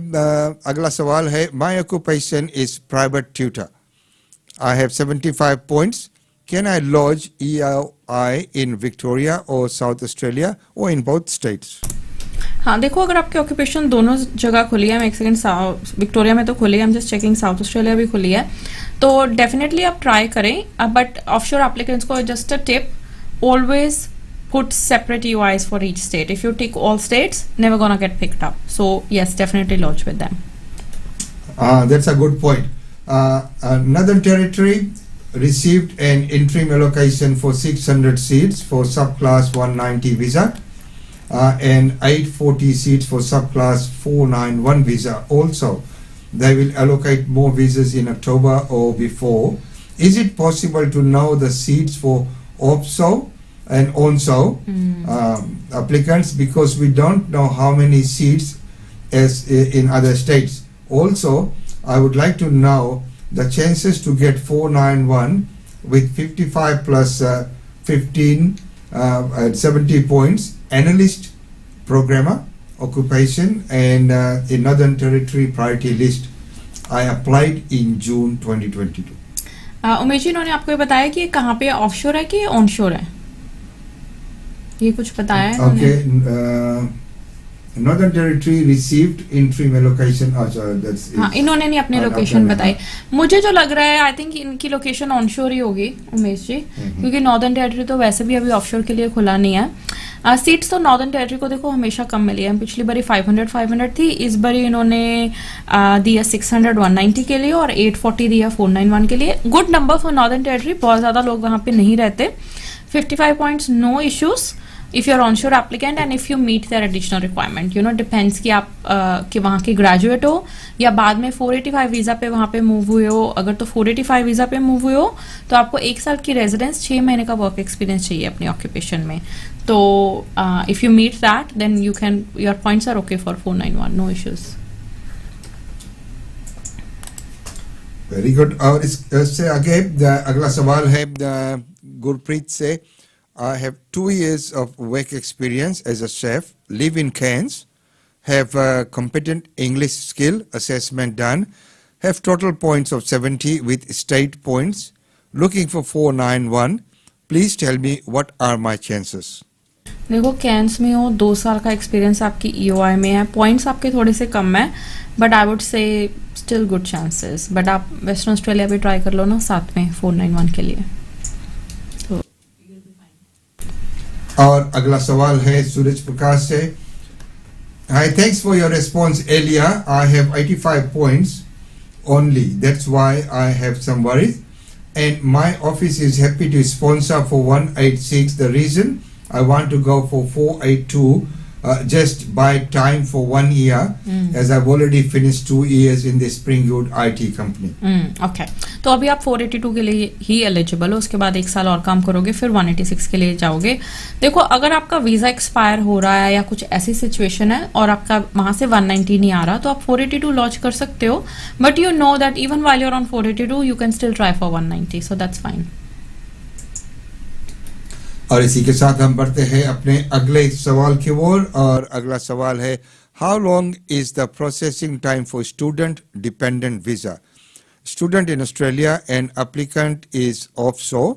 अगला सवाल है, my occupation is private tutor. I have 75 points. Can I lodge EOI in Victoria or South Australia or in both states? हाँ देखो, अगर आपकी ऑक्यूपेशन दोनों जगह खुली है, मैं एक सेकंड, विक्टोरिया में तो खुली है, I am just checking, south Australia भी खुली है, तो डेफिनेटली आप ट्राई करें. बट ऑफशोर एप्लीकेंट्स को just a tip, always put separate EOIs for each state. If you tick all states, never gonna get picked up. So yes, definitely lodge with them. That's a good point. Northern Territory received an interim allocation for 600 seats for subclass 190 visa and 840 seats for subclass 491 visa. Also, they will allocate more visas in October or before. Is it possible to know the seats for OPSO and ONSO applicants, because we don't know how many seats as in other states? Also, I would like to know the chances to get 491 with 55 plus 15 70 points, analyst, programmer, occupation, and in Northern Territory priority list. I applied in June 2022. Umesh ji, इन्होंने आपको ये बताया कि ये कहाँ पे offshore है कि ऑनशोर है, ये कुछ बताया है? Okay, Northern Territory received interim allocation. हाँ, इन्होंने नहीं अपनी लोकेशन बताई. मुझे जो लग रहा है, आई थिंक इनकी लोकेशन ऑनशोर ही होगी उमेश जी, क्योंकि नॉर्दर्न टेरिटरी तो वैसे भी अभी ऑफशोर के लिए खुला नहीं है. सीट्स तो नॉर्दर्न टेरिटरी को देखो हमेशा कम मिली है. पिछली बारी 500 थी, इस बारी इन्होंने दिया 600 190 के लिए और 840 दिया 491 के लिए. Good number for northern territory. बहुत ज्यादा लोग वहां पे नहीं रहते. 55 points, no issues if you're onshore applicant and if you meet their additional requirement. You know, depends कि आप कि वहाँ के ग्रेजुएट हो या बाद में 485 वीजा पे वहाँ पे मूव हुए हो. अगर तो 485 वीजा पे मूव हुए हो तो आपको 1 साल की रेजिडेंस, 6 महीने का वर्क एक्सपीरियंस चाहिए अपनी ऑक्यूपेशन में. तो if you meet that, then you can, your points are okay for 491, no issues. Very good. और इससे आगे अगला सवाल है गुरप्रीत से. I have 2 years of work experience as a chef, live in Cairns, have competent English skill assessment done, have total points of 70 with state points, looking for 491. Please tell me what are my chances? देखो, cans में हो, 2 साल का experience आपकी EOI में है, points आपके थोड़े से कम है, बट आई वुड से स्टिल गुड चांसेस. बट आप वेस्टर्न ऑस्ट्रेलिया भी ट्राई कर लो ना साथ में 491 के लिए. और अगला सवाल है सूरज प्रकाश से. Hi, thanks for your response earlier. I have 85 points only. That's why I have some worries. And my office is happy to sponsor for 186. The reason I want to go for 482, just buy time for 1 year, as I've already finished 2 years in the Springwood IT company. Okay. तो अभी आप 482 के लिए ही eligible हो, उसके बाद 1 साल और काम करोगे, फिर 186 के लिए जाओगे. देखो, अगर आपका वीजा एक्सपायर हो रहा है या कुछ ऐसी सिचुएशन है और आपका वहां से 190 नहीं आ रहा, तो आप 482 लॉन्च कर सकते हो. But you know that even while you are on 482 you can still try for 190, so that's fine. और इसी के साथ हम बढ़ते हैं अपने अगले सवाल की ओर. और अगला सवाल है, how long is the processing time for student dependent visa? Student in Australia and applicant is offshore.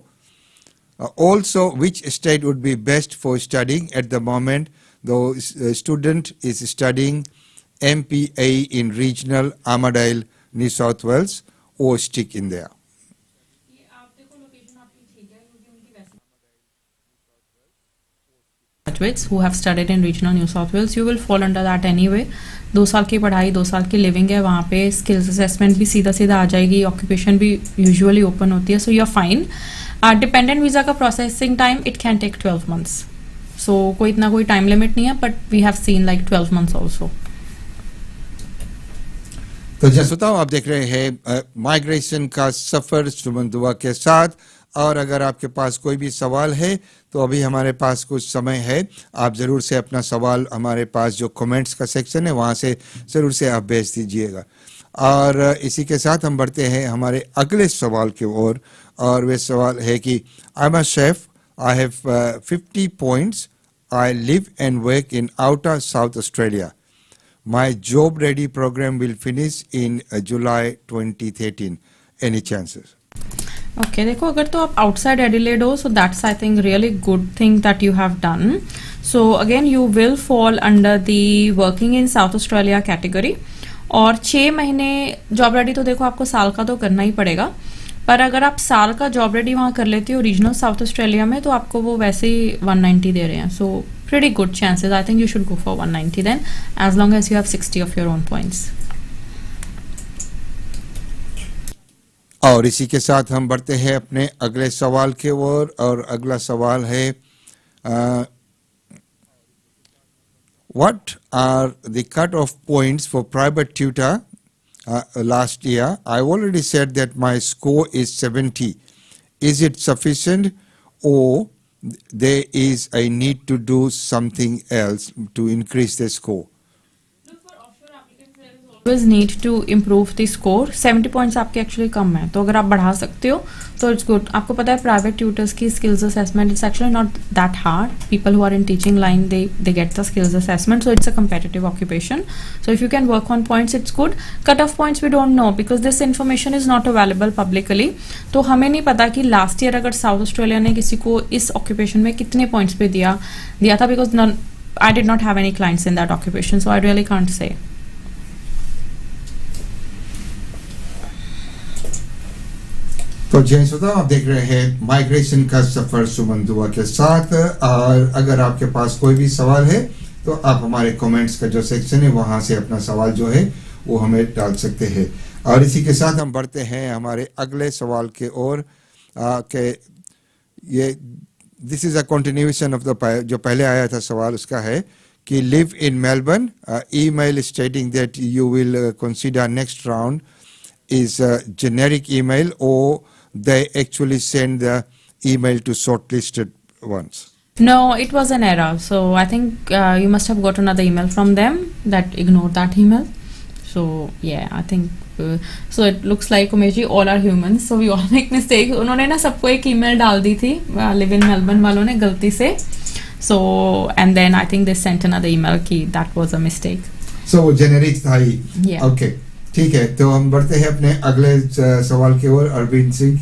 Also, which state would be best for studying at the moment? The student is studying MPA in regional Armidale, New South Wales, or stick in there. Graduates who have studied in regional New South Wales, you will fall under that anyway. 2 साल की पढ़ाई, 2 साल की living है वहाँ पे, skills assessment भी सीधा सीधा आ जाएगी, ऑक्यूपेशन भी यूजुअली ओपन होती है, so you are fine. Dependent visa का processing time it can take 12 months. So कोई इतना कोई टाइम लिमिट नहीं है, but we have seen like 12 months also. तो जैसे श्रोताओं आप देख रहे हैं माइग्रेशन का सफर सुमन दुआ के साथ। और अगर आपके पास कोई भी सवाल है तो अभी हमारे पास कुछ समय है, आप ज़रूर से अपना सवाल हमारे पास जो कमेंट्स का सेक्शन है वहाँ से ज़रूर से आप भेज दीजिएगा। और इसी के साथ हम बढ़ते हैं हमारे अगले सवाल की ओर। और वे सवाल है कि I am a chef, I have 50 points, I live and work in outer south Australia, my job ready program will finish in July 2013, any chances? Okay देखो, अगर तो आप आउटसाइड एडिलेड हो, so that's I think really good thing that you have done. So again you will fall under the working in south Australia category. और 6 महीने job ready तो देखो आपको साल का तो करना ही पड़ेगा, पर अगर आप साल का जॉब रेडी वहाँ कर लेते हो रीजनल साउथ ऑस्ट्रेलिया में, तो आपको वो वैसे ही 190 दे रहे हैं. सो pretty good chances. I think you should go for 190 then, as long as you have 60 of your own points. और इसी के साथ हम बढ़ते हैं अपने अगले सवाल के ओर। और अगला सवाल है what are the cut off points for private tutor last year? I already said that my score is 70. Is it sufficient, or there is a need to do something else to increase the score? Always need to improve the score. 70 points आपके actually कम है, तो अगर आप बढ़ा सकते हो तो it's good. आपको पता है प्राइवेट ट्यूटर्स की skills assessment it's actually not that hard. People who are in teaching line they get the skills assessment, so it's a competitive occupation. So if you can work on points it's good. Cut off points we don't know because this information is not available publicly. तो हमें नहीं पता कि last year अगर South Australia ने किसी को इस ऑक्यूपेशन में कितने पॉइंट्स पे दिया था, because I did not have any clients in that occupation, so I really can't say. तो जय श्रोता, आप देख रहे हैं माइग्रेशन का सफर सुमन दुआ के साथ. और अगर आपके पास कोई भी सवाल है तो आप हमारे कमेंट्स का जो सेक्शन है वहां से अपना सवाल जो है वो हमें डाल सकते हैं. और इसी के साथ हम बढ़ते हैं हमारे अगले सवाल के ओर. के ये this is a continuation of the जो पहले आया था सवाल, उसका है कि live in Melbourne, email stating that you will consider next round is a generic email, or they actually send the email to shortlisted ones? No, it was an error. So I think you must have got another email from them that ignored that email. So yeah, I think so it looks like Umesh ji, all are humans, so we all make mistakes. उन्होंने ना सबको एक email डाल दी थी live in Melbourne वालों ने गलती से. So and then I think they sent another email कि that was a mistake. So generic था ही. Yeah. Okay. ठीक है, तो हम बढ़ते हैं अपने अगले सवाल की ओर. Arvind Singh,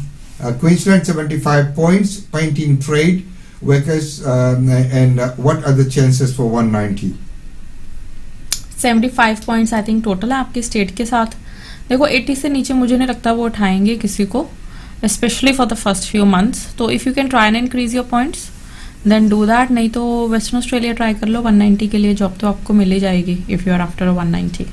Queensland 75 points, painting trade workers, and what are the chances for 190? 75 points I think total है आपके स्टेट के साथ. देखो 80 से नीचे मुझे नहीं लगता वो उठाएंगे किसी को, specially for the first few months. तो if you can try and increase your points then do that. नहीं तो वेस्टर्न ऑस्ट्रेलिया ट्राई कर लो. 190 के लिए जॉब तो आपको मिल ही जाएगी इफ यू आर आफ्टर 190.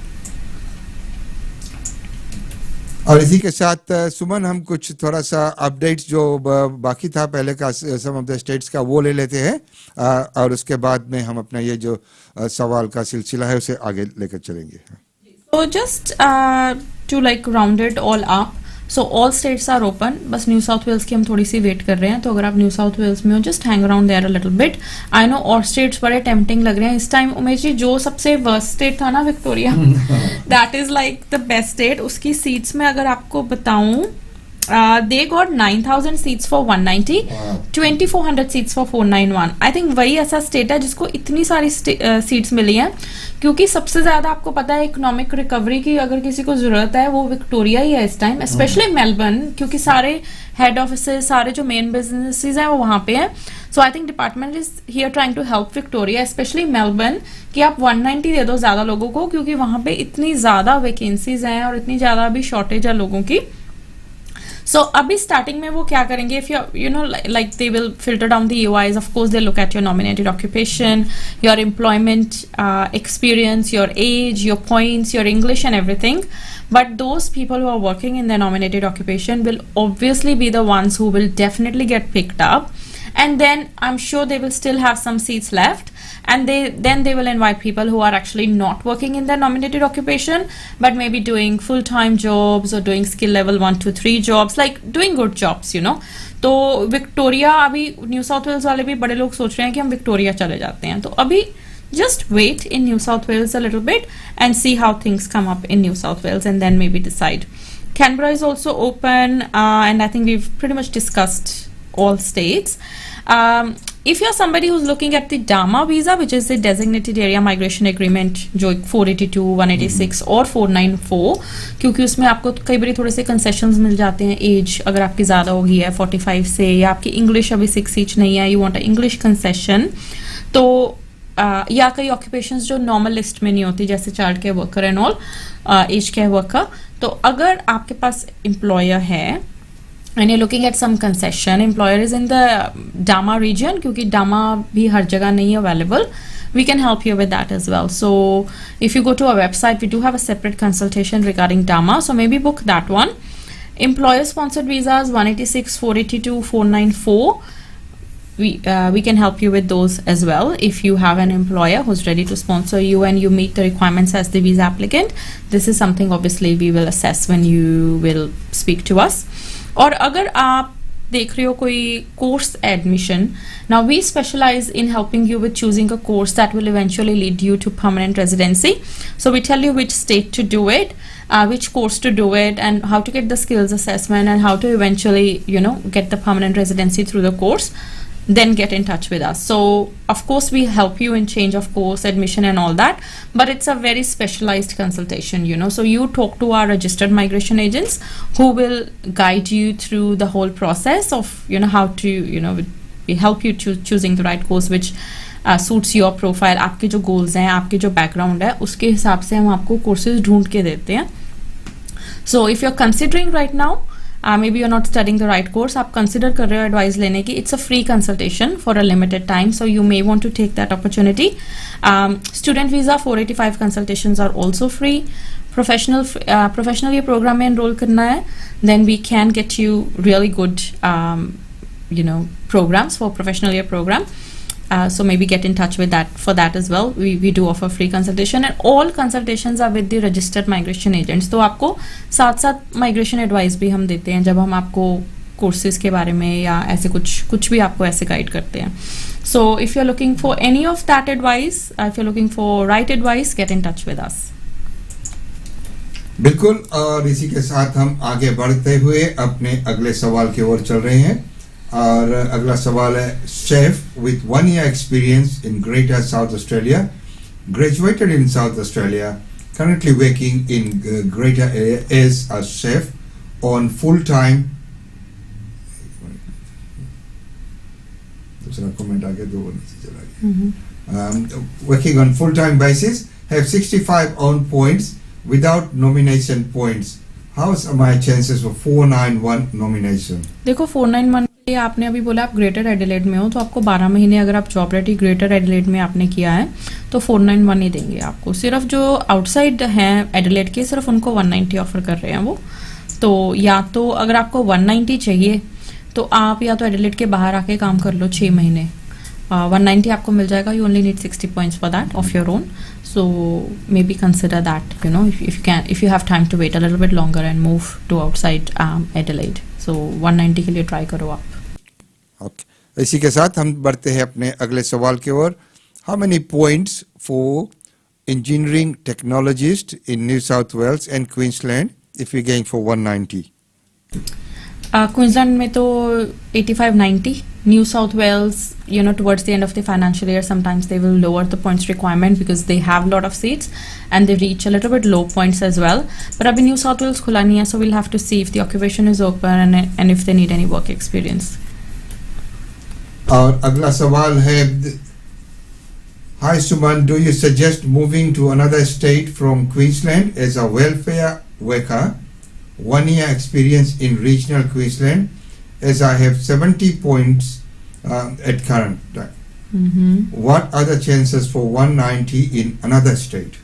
और इसी के साथ सुमन, हम कुछ थोड़ा सा अपडेट्स जो बाकी था पहले का सम ऑफ द स्टेट्स का वो ले लेते हैं. और उसके बाद में हम अपना ये जो सवाल का सिलसिला है उसे आगे लेकर चलेंगे. So just to like round it all up, so all states are open. बस न्यू साउथ वेल्स की हम थोड़ी सी वेट कर रहे हैं. तो अगर आप न्यू साउथ वेल्स में हो, just hang around there a little bit. I know और स्टेट्स बड़े टेम्पटिंग लग रहे हैं इस टाइम. उमेश जी, जो सबसे वर्स्ट स्टेट था ना Victoria, that is like the best state. उसकी सीट्स में अगर आपको बताऊं, they got 9,000 seats for 190, 2,400 seats for 491. I think वही ऐसा स्टेट है जिसको इतनी सारी सीट्स मिली हैं, क्योंकि सबसे ज्यादा आपको पता है इकोनॉमिक रिकवरी की अगर किसी को जरूरत है वो विक्टोरिया ही है इस टाइम, स्पेशली मेलबर्न, क्योंकि सारे हेड ऑफिसेज, सारे जो मेन बिजनेसेस हैं वो वहाँ पे हैं. So I think department is here trying to help Victoria, specially Melbourne, कि आप 190 दे दो ज्यादा लोगों को, क्योंकि वहाँ पे इतनी ज्यादा वैकेंसीज हैं और इतनी ज्यादा अभी शॉर्टेज है लोगों की. So अभी स्टार्टिंग में वो क्या करेंगे, if you know like they will filter down the EOIs. Of course they look at your nominated occupation, your employment experience, your age, your points, your English and everything. But those people who are working in their nominated occupation will obviously be the ones who will definitely get picked up. and then I'm sure they will still have some seats left, and they will invite people who are actually not working in their nominated occupation but maybe doing full-time jobs or doing skill level 1 to 3 jobs, like doing good jobs, you know. तो Victoria, अभी new South Wales वाले भी बड़े लोग सोच रहे हैं कि हम विक्टोरिया चले जाते हैं, तो अभी just wait in New South Wales a little bit and see how things come up in New South Wales, and then maybe decide. Canberra is also open, and I think we've pretty much discussed all states. If you're somebody who's looking at the DAMA visa, which is the Designated Area Migration Agreement, जो 482, 186 और 494, क्योंकि उसमें आपको कई बार थोड़े से concessions मिल जाते हैं, एज अगर आपकी ज़्यादा हो गई है 45 से, या आपकी इंग्लिश अभी 6 इंच नहीं है, you want a English concession, तो या कई ऑक्यूपेशंस जो नॉर्मल लिस्ट में नहीं होती, जैसे child care worker and all, age care worker, तो अगर आपके पास एम्प्लॉयर है and you looking at some concession, employer is in the DAMA region, क्योंकि डामा भी हर जगह नहीं available, we can help you with that as well. So if you go to our website, we do have a separate consultation regarding DAMA, so maybe book that one. Employer sponsored visas 186, 482, 494, we can help you with those as well. If you have an employer who's ready to sponsor you and you meet the requirements as the visa applicant, this is something obviously we will assess when you will speak to us. और अगर आप देख रहे हो कोई course admission, now we specialize in helping you with choosing a course that will eventually lead you to permanent residency. So we tell you which state to do it, which course to do it, and how to get the skills assessment, and how to eventually, you know, get the permanent residency through the course. Then get in touch with us. So of course we help you in change of course, admission and all that, but it's a very specialized consultation, you know. So you talk to our registered migration agents who will guide you through the whole process of, you know, how to, you know, we help you choosing the right course which suits your profile. आपके जो goals हैं, आपके जो background है, उसके हिसाब से हम आपको courses ढूंढ के देते हैं. So if you're considering right now, maybe you're not studying the right course, आप consider कर रहे हो advice लेने की, it's a free consultation for a limited time, so you may want to take that opportunity. Student visa 485 consultations are also free. Professional year program में enroll करना है, then we can get you really good you know, programs for professional year program. So maybe get in touch with that for that as well. We do offer free consultation, and all consultations are with the registered migration agents. तो आपको साथ साथ migration advice भी हम देते हैं जब हम आपको courses के बारे में या ऐसे कुछ भी आपको ऐसे guide करते हैं. So if you're looking for any of that advice, if you're looking for right advice, get in touch with us. बिल्कुल, और इसी के साथ हम आगे बढ़ते हुए अपने अगले सवाल की ओर चल रहे हैं, और अगला सवाल है, chef with 1 year experience in Greater South Australia, graduated in South Australia, currently working in Greater area as a chef on full-time. दूसरा comment आगे दो नीचे चला गया. Working on full-time basis, have 65 own points without nomination points. How's my chances for 491 nomination? देखो 491 आपने अभी बोला आप ग्रेटर एडिलेड में हो, तो आपको 12 महीने अगर आप जॉब रेडी ग्रेटर एडिलेड में आपने किया है तो 491 ही देंगे आपको. सिर्फ जो आउटसाइड हैं एडिलेड के, सिर्फ उनको 190 ऑफर कर रहे हैं वो. तो या तो अगर आपको 190 चाहिए तो आप या तो एडिलेड के बाहर आके काम कर लो 6 महीने, 190 आपको मिल जाएगा. You only need 60 points for that of your own. So maybe consider that, you know, if you have time to wait a little bit longer and move to outside Adelaide. So 190 के लिए try करो आप. Okay. इसी के साथ हम बढ़ते हैं अपने अगले सवाल की ओर. How many points for engineering technologist in New South Wales and Queensland if you're going for 190? Queensland में तो 85-90. New South Wales, you know, towards the end of the financial year, sometimes they will lower the points requirement because they have a lot of seats and they reach a little bit low points as well. But अभी New South Wales खुला नहीं है, so we'll have to see if the occupation is open and if they need any work experience. और अगला सवाल है, Hi Suman, do you suggest moving to another state from Queensland as a welfare worker? 1 year experience in regional Queensland, as I have 70 points at current time. What are the chances for 190 in another state?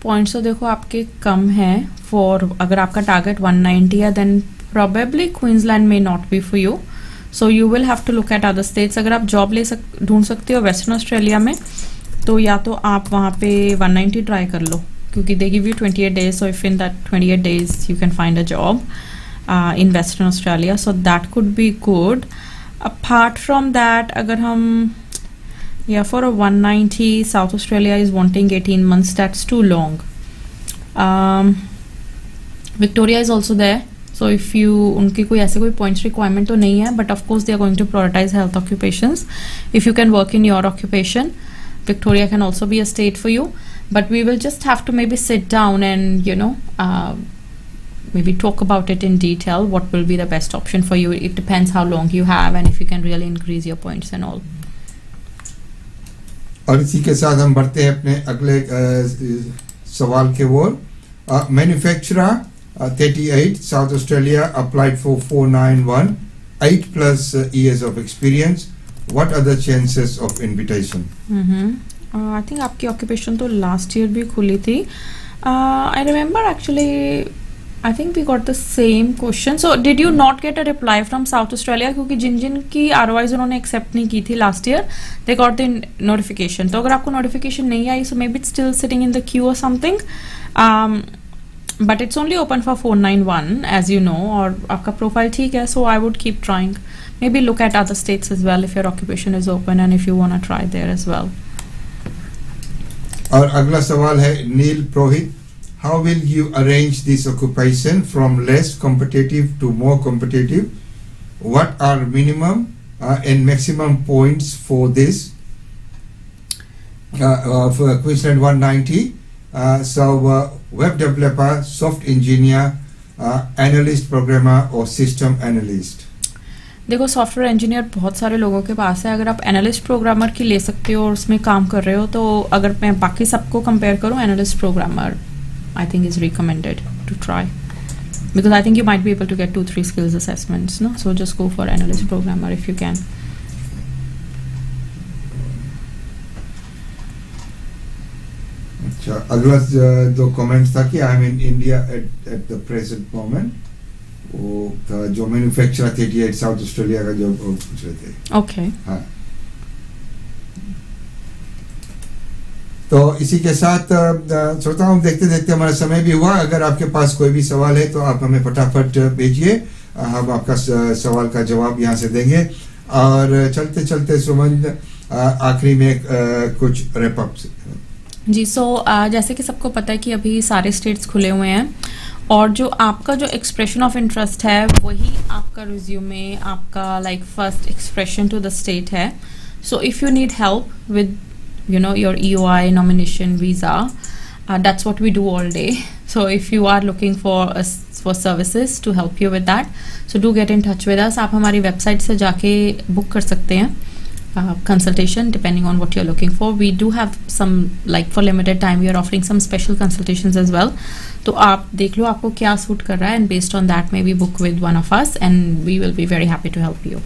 Points तो देखो आपके कम है. For अगर आपका target 190 है, then probably Queensland may not be for you, so you will have to look at other states. अगर आप job ढूंढ सकते हो वेस्टर्न ऑस्ट्रेलिया में, तो या तो आप वहाँ पे 190 ट्राई कर लो, क्योंकि they give you 28 days, so if in that 28 days you can find a job in Western Australia, so that could be good. Apart from that, अगर हम for a 190, South Australia is wanting 18 months, that's too long. Victoria is also there, so if you उनकी कोई ऐसे कोई points requirement तो नहीं है, but of course they are going to prioritize health occupations. If you can work in your occupation, Victoria can also be a state for you, but we will just have to maybe sit down and maybe talk about it in detail, what will be the best option for you. It depends how long you have and if you can really increase your points and all. और इसी के साथ हम बढ़ते हैं अपने अगले सवाल के ओर. Manufacturer 38 South Australia applied for 491, 8+ years of experience. What are the chances of invitation? I think आपकी occupation तो last year भी खुली थी. I remember actually, I think we got the same question. So did you not get a reply from South Australia? क्योंकि जिन की ROIs उन्होंने accept नहीं की थी last year, they got the notification. तो अगर आपको notification नहीं आई, so maybe it's still sitting in the queue or something. But it's only open for 491, as you know, और आपका profile ठीक है, so I would keep trying. Maybe look at other states as well if your occupation is open and if you want to try there as well. और अगला सवाल है नील प्रोहित. How will you arrange this occupation from less competitive to more competitive? What are minimum and maximum points for this? For Queensland 190. Web developer, soft engineer, analyst, programmer or system analyst. देखो software engineer बहुत सारे लोगों के पास है. अगर आप analyst programmer की ले सकते हो और उसमें काम कर रहे हो, तो अगर मैं बाकी सबको कंपेयर करूँ, analyst programmer I think is recommended to try, because I think you might be able to get 2-3 skills assessments, no? So just go for analyst programmer if you can. अच्छा, अगला दो कमेंट्स था कि I M in India at the present moment. वो था जो manufacturer 38 south Australia का जो पूछ रहे थे. ओके. हाँ, तो इसी के साथ श्रोताओं, देखते देखते हमारा समय भी हुआ. अगर आपके पास कोई भी सवाल है तो आप हमें फटाफट भेजिए, हम आपका सवाल का जवाब यहाँ से देंगे. और चलते चलते सुमन, आखिरी में कुछ रैप अप जी. सो जैसे कि सबको पता है कि अभी सारे स्टेट्स खुले हुए हैं, और जो आपका जो एक्सप्रेशन ऑफ इंटरेस्ट है वही आपका रिज्यूमे, आपका like first expression to the state है. So if you need help with your EOI, nomination, visa, that's what we do all day. So if you are looking for services to help you with that, so do get in touch with us. आप हमारी website से जाके book कर सकते हैं consultation depending on what you're looking for. We do have some, like for limited time we are offering some special consultations as well. तो आप देख लो आपको क्या सूट कर रहा है, and based on that maybe book with one of us and we will be very happy to help you.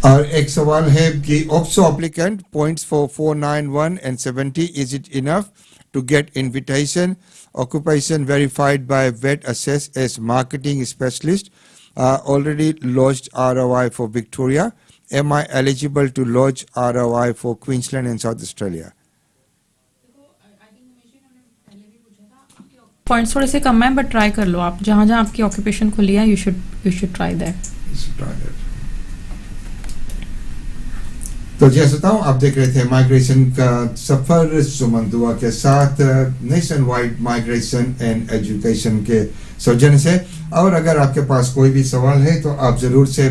और एक सवाल है कि ऑप्सो applicant points for 491 and 70, is it enough to get invitation? Occupation verified by VETASSESS as marketing specialist, already launched ROI for Victoria. Am I eligible to launch ROI for Queensland and South Australia? Points थोड़े से कम है, but try कर लो आप. जहाँ जहाँ आपकी occupation खुली है, यू शुड ट्राई दैट. तो जैसे बताऊं, आप देख रहे थे माइग्रेशन का सफर सुमन दुआ के साथ, nation wide migration and education के सौजन्य से. और अगर आपके पास कोई भी सवाल है तो आप जरूर से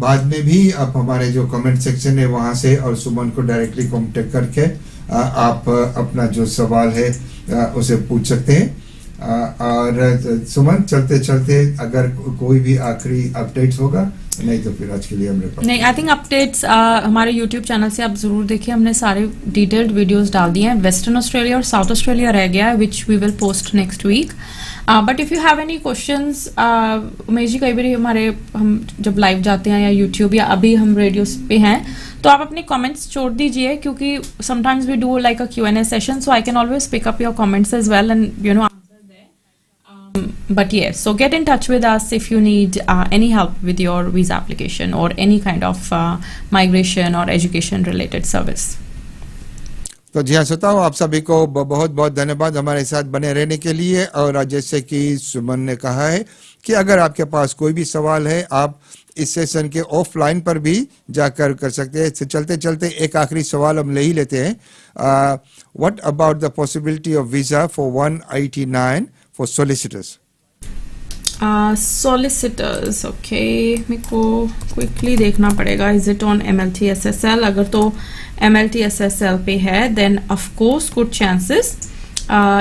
बाद में भी आप हमारे जो कमेंट सेक्शन है वहां से और सुमन को डायरेक्टली कांटेक्ट करके आप अपना जो सवाल है उसे पूछ सकते हैं. और सुमन, चलते चलते अगर कोई भी आखिरी अपडेट्स होगा, नहीं तो फिर आज के लिए हमने नहीं, आई थिंक अपडेट्स हमारे यूट्यूब चैनल से आप जरूर देखिए. हमने सारे डिटेल्ड वीडियोस डाल दिए हैं. वेस्टर्न ऑस्ट्रेलिया और साउथ ऑस्ट्रेलिया रह गया है, which we will post next week. But if you have any questions, Umesh ji, कई बार हम जब लाइव जाते हैं या यूट्यूब या अभी हम रेडियो पे हैं, तो आप अपने कमेंट्स छोड़ दीजिए, क्योंकि sometimes we do like a Q&A session, so I can always pick up your comments as well and But yes, so get in touch with us if you need any help with your visa application or any kind of migration or education related service. तो जी हाँ श्रोताओं, आप सभी को बहुत बहुत धन्यवाद हमारे साथ बने रहने के लिए। और जैसे कि सुमन ने कहा है कि अगर आपके पास कोई भी सवाल है, आप इस सेशन के ऑफलाइन पर भी जाकर कर सकते हैं। चलते चलते एक आखिरी सवाल हम ले ही लेते हैं। What about the possibility of visa for 189 for solicitors? Solicitors, okay, मेरे को क्विकली देखना पड़ेगा। Is it on MLT SSL? अगर तो MLT SSL पे है then of course good chances.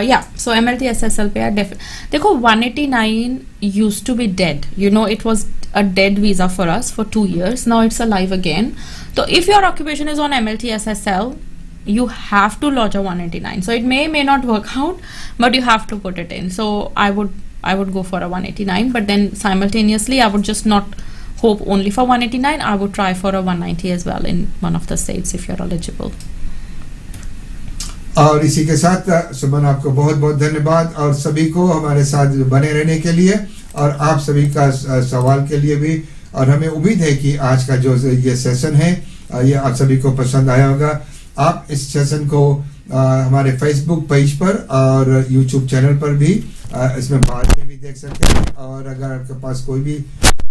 या सो MLT SSL पे है। देखो 189 used to be dead, you know, it was a dead visa for us for 2 years. Now it's alive again. So if your occupation is on MLT SSL, you have to lodge a 189. So it may not work out, but you have to put it in. So I would go for a 189, but then simultaneously I would just not hope only for 189. I would try for a 190 as well in one of the states if you're eligible. और इसी के साथ सुमन, आपको बहुत बहुत धन्यवाद और सभी को हमारे साथ बने रहने के लिए और आप सभी का सवाल के लिए भी। और हमें उम्मीद है कि आज का जो ये सेशन है ये आप सभी को पसंद आया होगा। आप इस सेशन को हमारे फेसबुक पेज पर और यूट्यूब चैनल पर भी इसमें बाद में भी देख सकते हैं। और अगर आपके पास कोई भी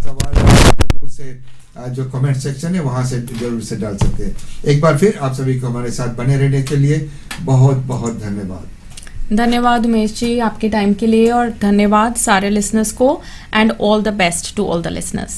सवाल है तो जरूर से जो कमेंट सेक्शन है वहां से जरूर से डाल सकते हैं। एक बार फिर आप सभी को हमारे साथ बने रहने के लिए बहुत बहुत धन्यवाद। धन्यवाद उमेश जी आपके टाइम के लिए, और धन्यवाद सारे लिसनर्स को, and all the best to all the listeners.